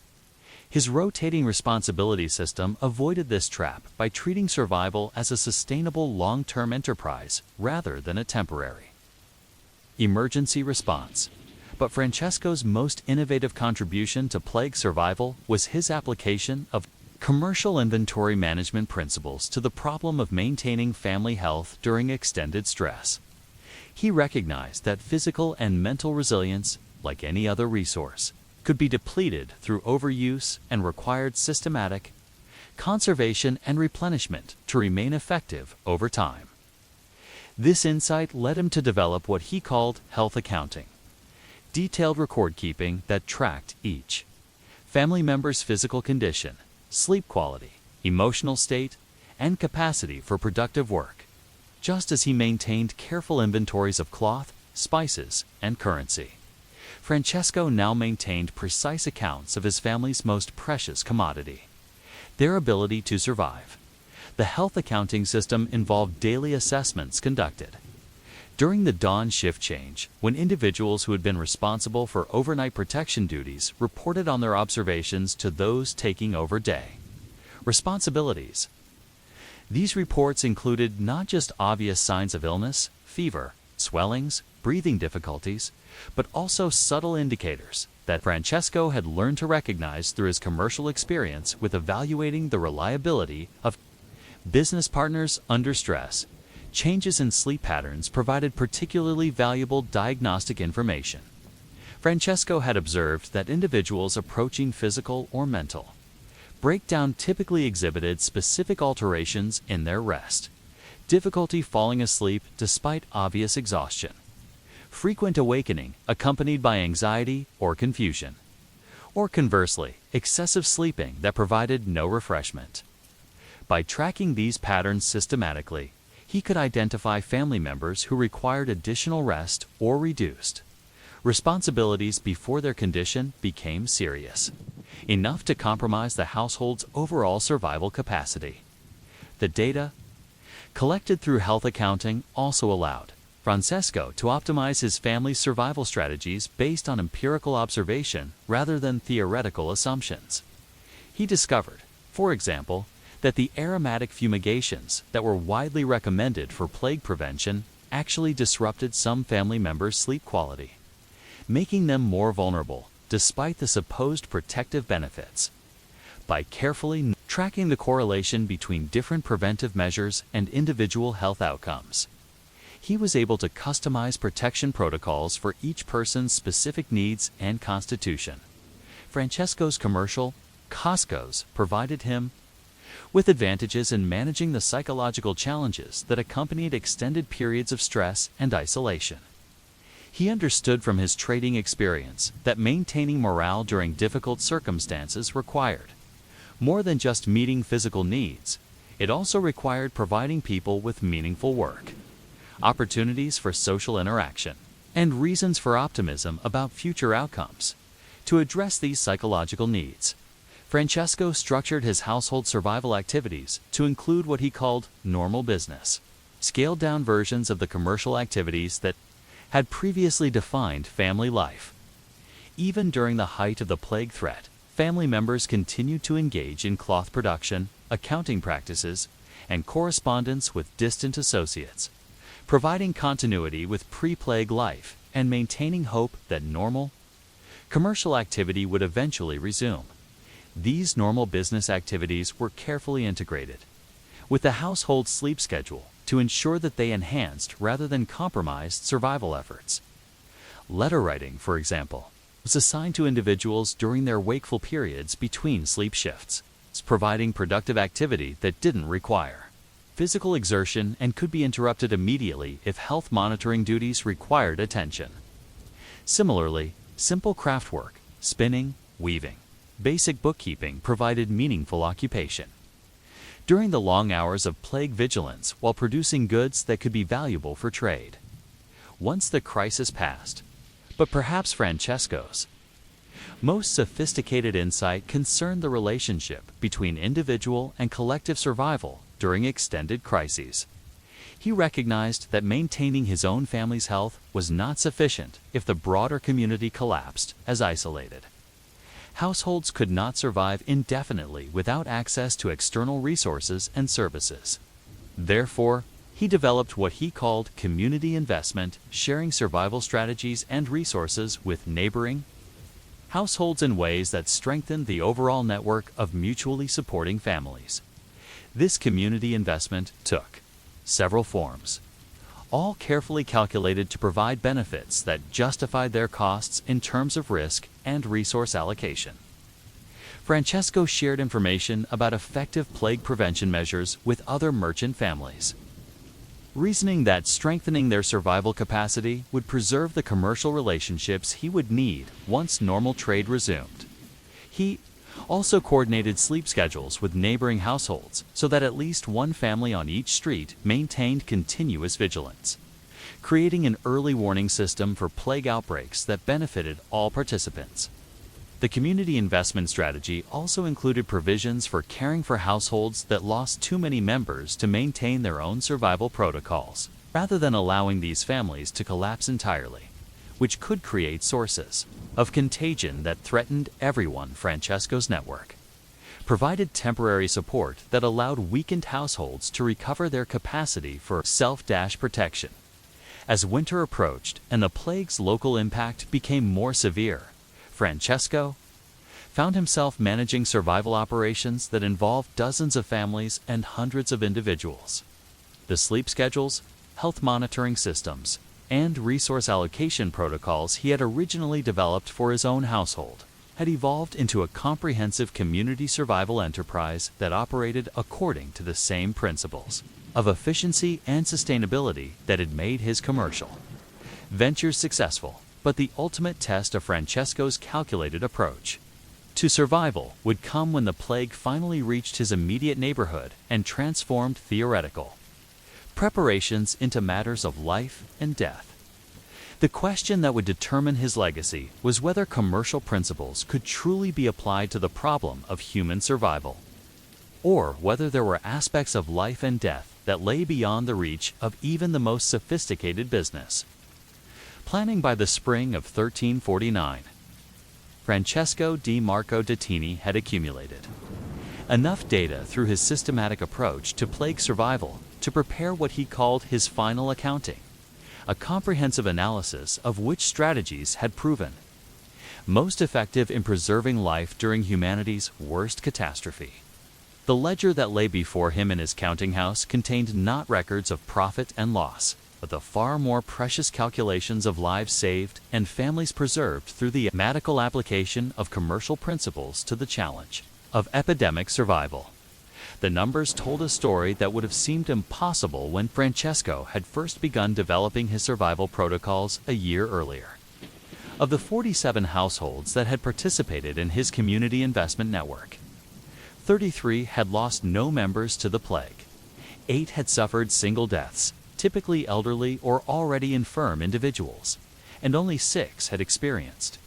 His rotating responsibility system avoided this trap by treating survival as a sustainable long-term enterprise rather than a temporary emergency response. But Francesco's most innovative contribution to plague survival was his application of commercial inventory management principles to the problem of maintaining family health during extended stress. He recognized that physical and mental resilience, like any other resource, could be depleted through overuse and required systematic conservation and replenishment to remain effective over time. This insight led him to develop what he called health accounting, detailed record-keeping that tracked each family member's physical condition, sleep quality, emotional state, and capacity for productive work, just as he maintained careful inventories of cloth, spices, and currency. Francesco now maintained precise accounts of his family's most precious commodity, their ability to survive. The health accounting system involved daily assessments conducted during the dawn shift change, when individuals who had been responsible for overnight protection duties reported on their observations to those taking over day responsibilities. These reports included not just obvious signs of illness, fever, swellings, breathing difficulties, but also subtle indicators that Francesco had learned to recognize through his commercial experience with evaluating the reliability of business partners under stress. Changes in sleep patterns provided particularly valuable diagnostic information. Francesco had observed that individuals approaching physical or mental breakdown typically exhibited specific alterations in their rest, difficulty falling asleep despite obvious exhaustion, frequent awakening accompanied by anxiety or confusion, or conversely, excessive sleeping that provided no refreshment. By tracking these patterns systematically, he could identify family members who required additional rest or reduced responsibilities before their condition became serious, enough to compromise the household's overall survival capacity. The data collected through health accounting also allowed Francesco to optimize his family's survival strategies based on empirical observation rather than theoretical assumptions. He discovered, for example, that the aromatic fumigations that were widely recommended for plague prevention actually disrupted some family members' sleep quality, making them more vulnerable despite the supposed protective benefits. By carefully tracking the correlation between different preventive measures and individual health outcomes, he was able to customize protection protocols for each person's specific needs and constitution. Francesco's commercial Costco's provided him with advantages in managing the psychological challenges that accompanied extended periods of stress and isolation. He understood from his trading experience that maintaining morale during difficult circumstances required more than just meeting physical needs. It also required providing people with meaningful work, opportunities for social interaction, and reasons for optimism about future outcomes. To address these psychological needs, Francesco structured his household survival activities to include what he called normal business, scaled-down versions of the commercial activities that had previously defined family life. Even during the height of the plague threat, family members continued to engage in cloth production, accounting practices, and correspondence with distant associates, providing continuity with pre-plague life and maintaining hope that normal commercial activity would eventually resume. These normal business activities were carefully integrated with the household sleep schedule to ensure that they enhanced rather than compromised survival efforts. Letter writing, for example, was assigned to individuals during their wakeful periods between sleep shifts, providing productive activity that didn't require physical exertion and could be interrupted immediately if health monitoring duties required attention. Similarly, simple craft work, spinning, weaving, basic bookkeeping provided meaningful occupation during the long hours of plague vigilance while producing goods that could be valuable for trade. Once the crisis passed, but perhaps Francesco's most sophisticated insight concerned the relationship between individual and collective survival during extended crises. He recognized that maintaining his own family's health was not sufficient if the broader community collapsed as isolated. Households could not survive indefinitely without access to external resources and services. Therefore, he developed what he called community investment, sharing survival strategies and resources with neighboring households in ways that strengthened the overall network of mutually supporting families. This community investment took several forms, all carefully calculated to provide benefits that justified their costs in terms of risk and resource allocation. Francesco shared information about effective plague prevention measures with other merchant families, reasoning that strengthening their survival capacity would preserve the commercial relationships he would need once normal trade resumed. He also coordinated sleep schedules with neighboring households so that at least one family on each street maintained continuous vigilance, creating an early warning system for plague outbreaks that benefited all participants. The community investment strategy also included provisions for caring for households that lost too many members to maintain their own survival protocols, rather than allowing these families to collapse entirely, which could create sources of contagion that threatened everyone. Francesco's network provided temporary support that allowed weakened households to recover their capacity for self-protection. As winter approached and the plague's local impact became more severe, Francesco found himself managing survival operations that involved dozens of families and hundreds of individuals. The sleep schedules, health monitoring systems, and resource allocation protocols he had originally developed for his own household had evolved into a comprehensive community survival enterprise that operated according to the same principles of efficiency and sustainability that had made his commercial ventures successful. But the ultimate test of Francesco's calculated approach to survival would come when the plague finally reached his immediate neighborhood and transformed theoretical preparations into matters of life and death. The question that would determine his legacy was whether commercial principles could truly be applied to the problem of human survival, or whether there were aspects of life and death that lay beyond the reach of even the most sophisticated business. Planning by the spring of 1349, Francesco di Marco Dettini had accumulated enough data through his systematic approach to plague survival to prepare what he called his final accounting, a comprehensive analysis of which strategies had proven most effective in preserving life during humanity's worst catastrophe. The ledger that lay before him in his counting house contained not records of profit and loss, but the far more precious calculations of lives saved and families preserved through the mathematical application of commercial principles to the challenge of epidemic survival. The numbers told a story that would have seemed impossible when Francesco had first begun developing his survival protocols a year earlier. Of the 47 households that had participated in his community investment network, 33 had lost no members to the plague. 8 had suffered single deaths, typically elderly or already infirm individuals, and only 6 had experienced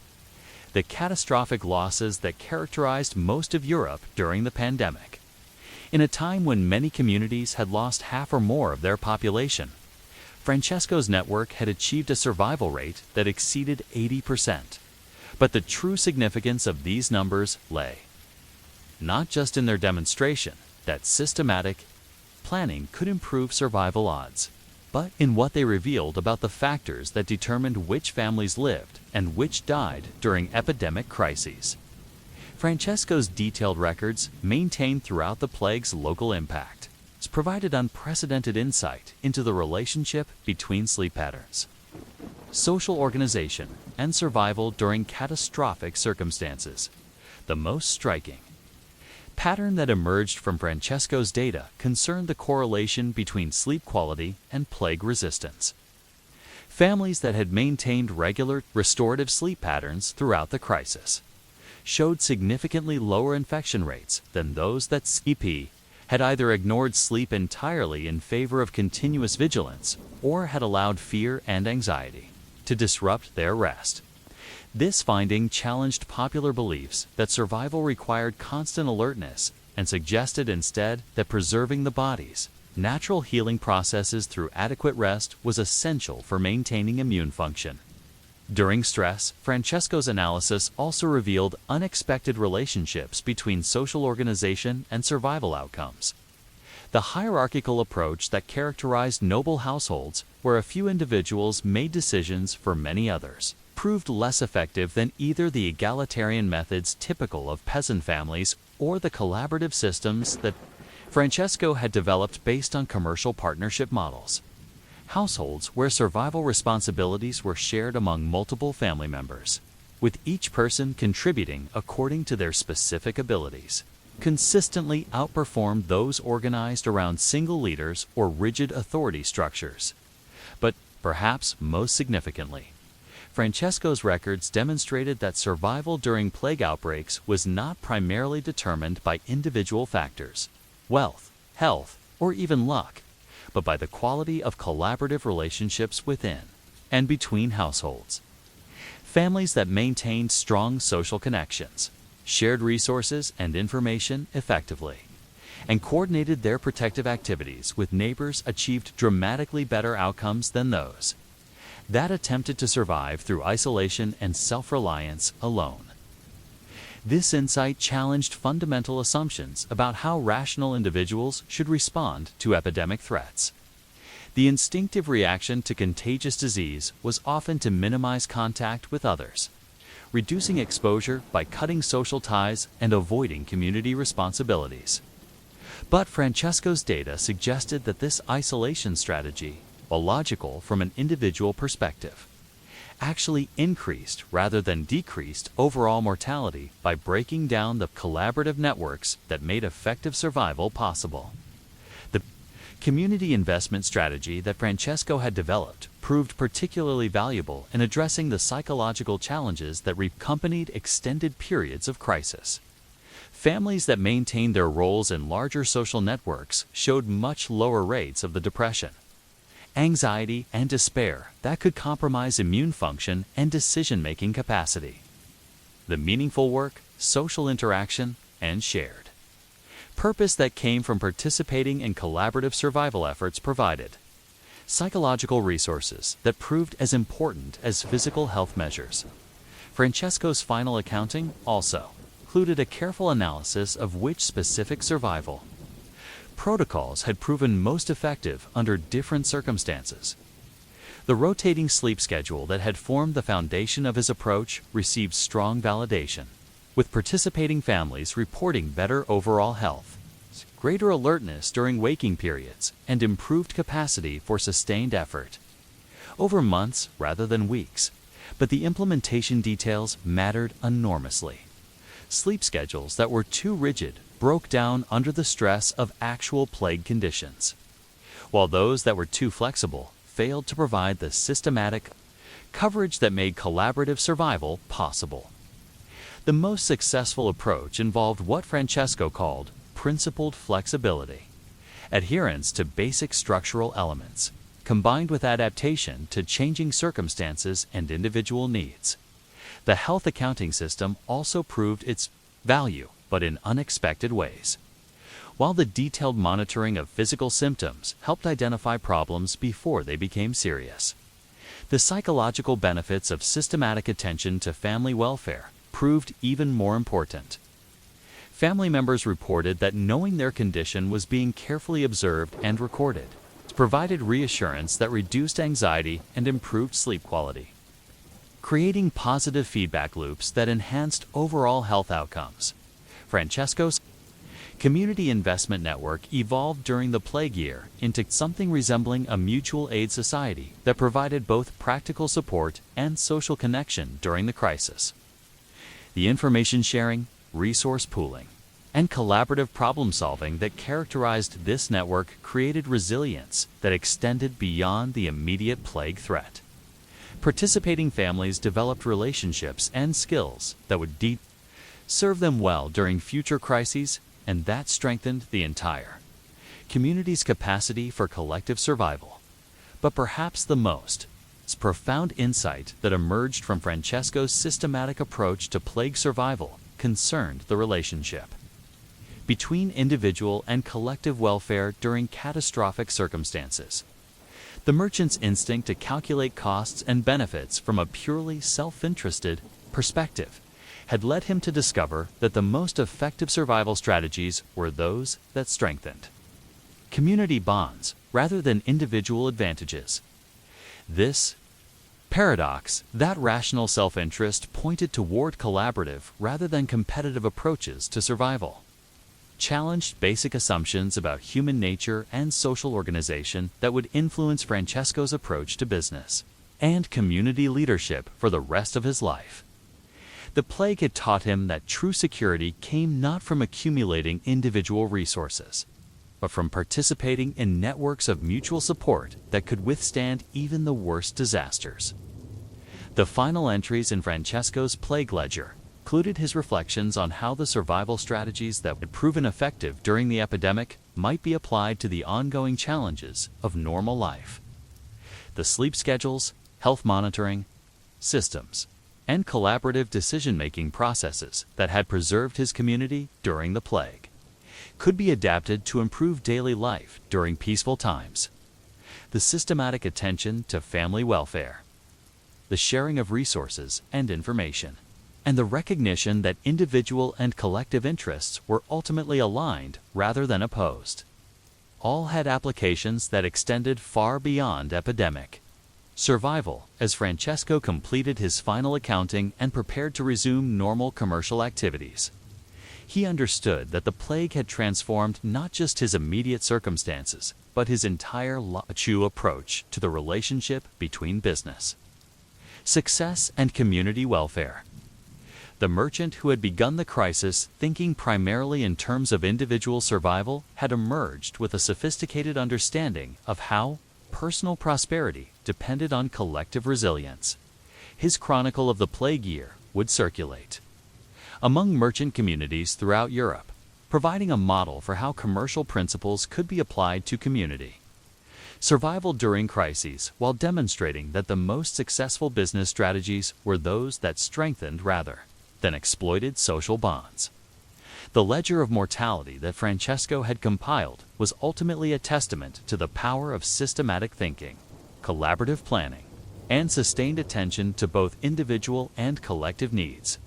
the catastrophic losses that characterized most of Europe during the pandemic. In a time when many communities had lost half or more of their population, Francesco's network had achieved a survival rate that exceeded 80%. But the true significance of these numbers lay not just in their demonstration that systematic planning could improve survival odds, but in what they revealed about the factors that determined which families lived and which died during epidemic crises. Francesco's detailed records, maintained throughout the plague's local impact, provided unprecedented insight into the relationship between sleep patterns, social organization, and survival during catastrophic circumstances. The most striking pattern that emerged from Francesco's data concerned the correlation between sleep quality and plague resistance. Families that had maintained regular, restorative sleep patterns throughout the crisis showed significantly lower infection rates than those that had either ignored sleep entirely in favor of continuous vigilance or had allowed fear and anxiety to disrupt their rest. This finding challenged popular beliefs that survival required constant alertness and suggested instead that preserving the body's natural healing processes through adequate rest was essential for maintaining immune function. During stress, Francesco's analysis also revealed unexpected relationships between social organization and survival outcomes. The hierarchical approach that characterized noble households, where a few individuals made decisions for many others, proved less effective than either the egalitarian methods typical of peasant families or the collaborative systems that Francesco had developed based on commercial partnership models. Households where survival responsibilities were shared among multiple family members, with each person contributing according to their specific abilities, consistently outperformed those organized around single leaders or rigid authority structures. But perhaps most significantly, Francesco's records demonstrated that survival during plague outbreaks was not primarily determined by individual factors, wealth, health, or even luck, but by the quality of collaborative relationships within and between households. Families that maintained strong social connections, shared resources and information effectively, and coordinated their protective activities with neighbors achieved dramatically better outcomes than those that attempted to survive through isolation and self-reliance alone. This insight challenged fundamental assumptions about how rational individuals should respond to epidemic threats. The instinctive reaction to contagious disease was often to minimize contact with others, reducing exposure by cutting social ties and avoiding community responsibilities. But Francesco's data suggested that this isolation strategy, while logical from an individual perspective, actually increased rather than decreased overall mortality by breaking down the collaborative networks that made effective survival possible. The community investment strategy that Francesco had developed proved particularly valuable in addressing the psychological challenges that accompanied extended periods of crisis. Families that maintained their roles in larger social networks showed much lower rates of the depression, anxiety, and despair that could compromise immune function and decision-making capacity. The meaningful work, social interaction, and shared purpose that came from participating in collaborative survival efforts provided psychological resources that proved as important as physical health measures. Francesco's final accounting also included a careful analysis of which specific survival protocols had proven most effective under different circumstances. The rotating sleep schedule that had formed the foundation of his approach received strong validation, with participating families reporting better overall health, greater alertness during waking periods, and improved capacity for sustained effort over months rather than weeks. But the implementation details mattered enormously. Sleep schedules that were too rigid broke down under the stress of actual plague conditions, while those that were too flexible failed to provide the systematic coverage that made collaborative survival possible. The most successful approach involved what Francesco called principled flexibility, adherence to basic structural elements, combined with adaptation to changing circumstances and individual needs. The health accounting system also proved its value, but in unexpected ways. While the detailed monitoring of physical symptoms helped identify problems before they became serious, the psychological benefits of systematic attention to family welfare proved even more important. Family members reported that knowing their condition was being carefully observed and recorded provided reassurance that reduced anxiety and improved sleep quality, creating positive feedback loops that enhanced overall health outcomes. Francesco's community investment network evolved during the plague year into something resembling a mutual aid society that provided both practical support and social connection during the crisis. The information sharing, resource pooling, and collaborative problem-solving that characterized this network created resilience that extended beyond the immediate plague threat. Participating families developed relationships and skills that would serve them well during future crises, and that strengthened the entire community's capacity for collective survival. But perhaps the most profound insight that emerged from Francesco's systematic approach to plague survival concerned the relationship between individual and collective welfare during catastrophic circumstances. The merchant's instinct to calculate costs and benefits from a purely self-interested perspective had led him to discover that the most effective survival strategies were those that strengthened community bonds rather than individual advantages. This paradox, that rational self-interest pointed toward collaborative rather than competitive approaches to survival, challenged basic assumptions about human nature and social organization that would influence Francesco's approach to business and community leadership for the rest of his life. The plague had taught him that true security came not from accumulating individual resources, but from participating in networks of mutual support that could withstand even the worst disasters. The final entries in Francesco's plague ledger included his reflections on how the survival strategies that had proven effective during the epidemic might be applied to the ongoing challenges of normal life. The sleep schedules, health monitoring systems, and collaborative decision-making processes that had preserved his community during the plague could be adapted to improve daily life during peaceful times. The systematic attention to family welfare, the sharing of resources and information, and the recognition that individual and collective interests were ultimately aligned rather than opposed, all had applications that extended far beyond epidemic survival as Francesco completed his final accounting and prepared to resume normal commercial activities. He understood that the plague had transformed not just his immediate circumstances, but his entire approach to the relationship between business, success, and community welfare. The merchant who had begun the crisis thinking primarily in terms of individual survival had emerged with a sophisticated understanding of how personal prosperity depended on collective resilience. His chronicle of the plague year would circulate among merchant communities throughout Europe, providing a model for how commercial principles could be applied to community survival during crises, while demonstrating that the most successful business strategies were those that strengthened rather than exploited social bonds. The ledger of mortality that Francesco had compiled was ultimately a testament to the power of systematic thinking, collaborative planning, and sustained attention to both individual and collective needs.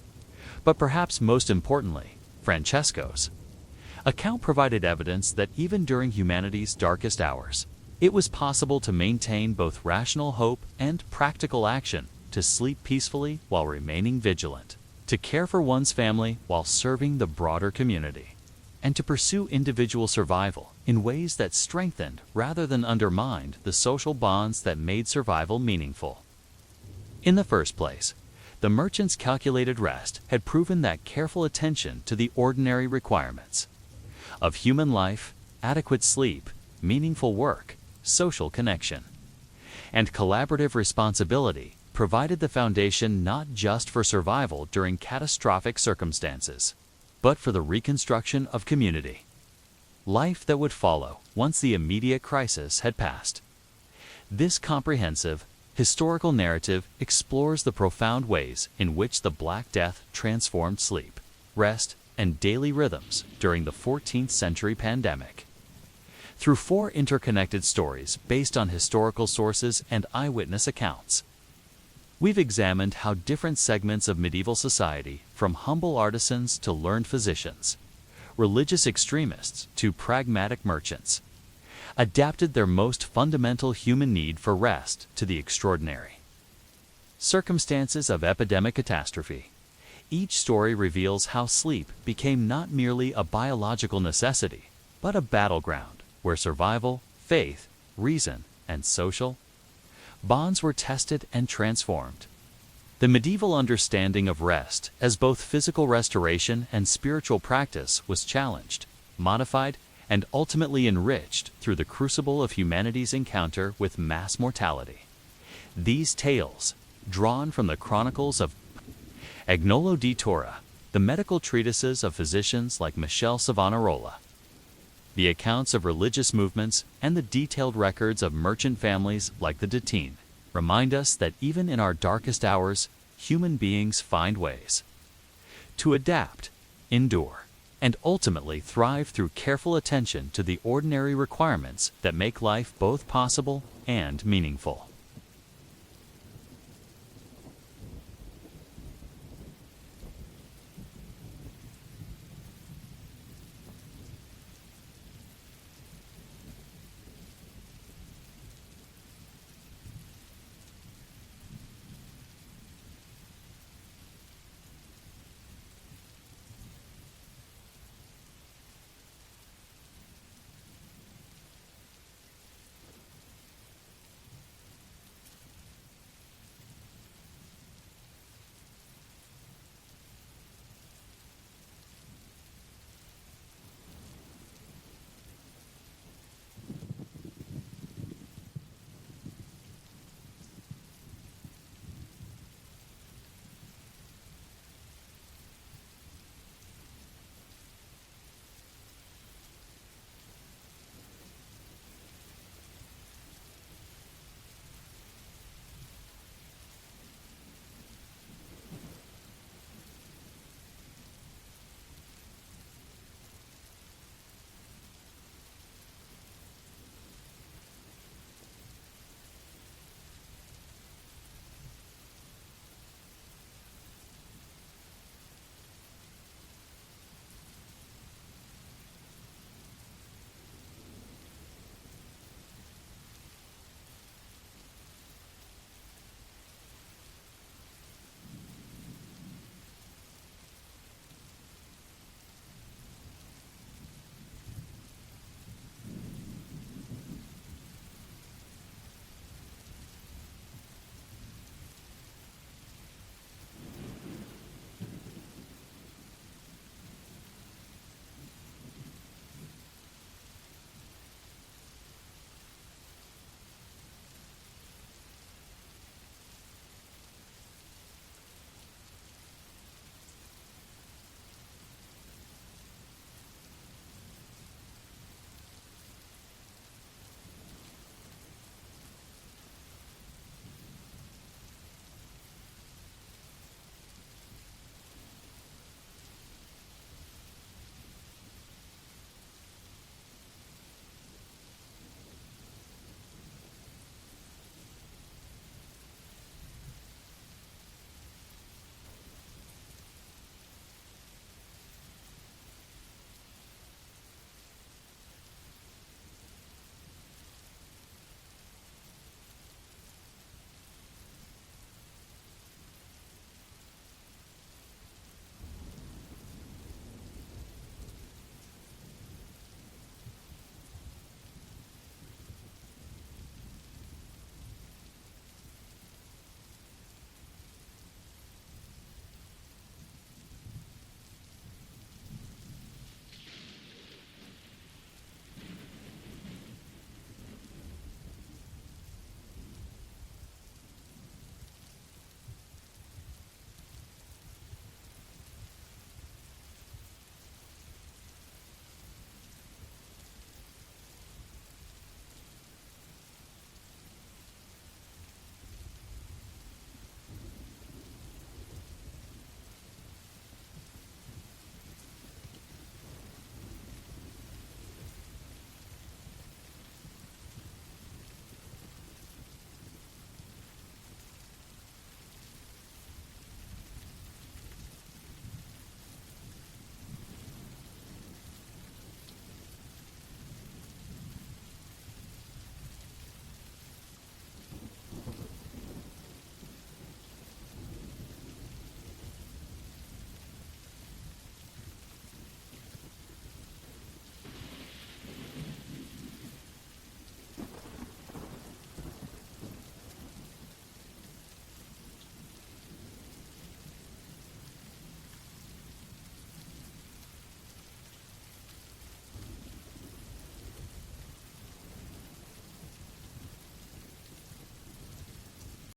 But perhaps most importantly, Francesco's account provided evidence that even during humanity's darkest hours, it was possible to maintain both rational hope and practical action, to sleep peacefully while remaining vigilant, to care for one's family while serving the broader community, and to pursue individual survival in ways that strengthened rather than undermined the social bonds that made survival meaningful. In the first place, the merchant's calculated rest had proven that careful attention to the ordinary requirements of human life, adequate sleep, meaningful work, social connection, and collaborative responsibility provided the foundation not just for survival during catastrophic circumstances, but for the reconstruction of community life that would follow once the immediate crisis had passed. This comprehensive, historical narrative explores the profound ways in which the Black Death transformed sleep, rest, and daily rhythms during the 14th century pandemic. Through 4 interconnected stories based on historical sources and eyewitness accounts, we've examined how different segments of medieval society, from humble artisans to learned physicians, religious extremists to pragmatic merchants, adapted their most fundamental human need for rest to the extraordinary circumstances of epidemic catastrophe. Each story reveals how sleep became not merely a biological necessity, but a battleground where survival, faith, reason, and social bonds were tested and transformed. The medieval understanding of rest as both physical restoration and spiritual practice was challenged, modified, and ultimately enriched through the crucible of humanity's encounter with mass mortality. These tales, drawn from the chronicles of Agnolo di Torre, the medical treatises of physicians like Michele Savonarola, the accounts of religious movements, and the detailed records of merchant families like the Datine, remind us that even in our darkest hours, human beings find ways to adapt, endure, and ultimately thrive through careful attention to the ordinary requirements that make life both possible and meaningful.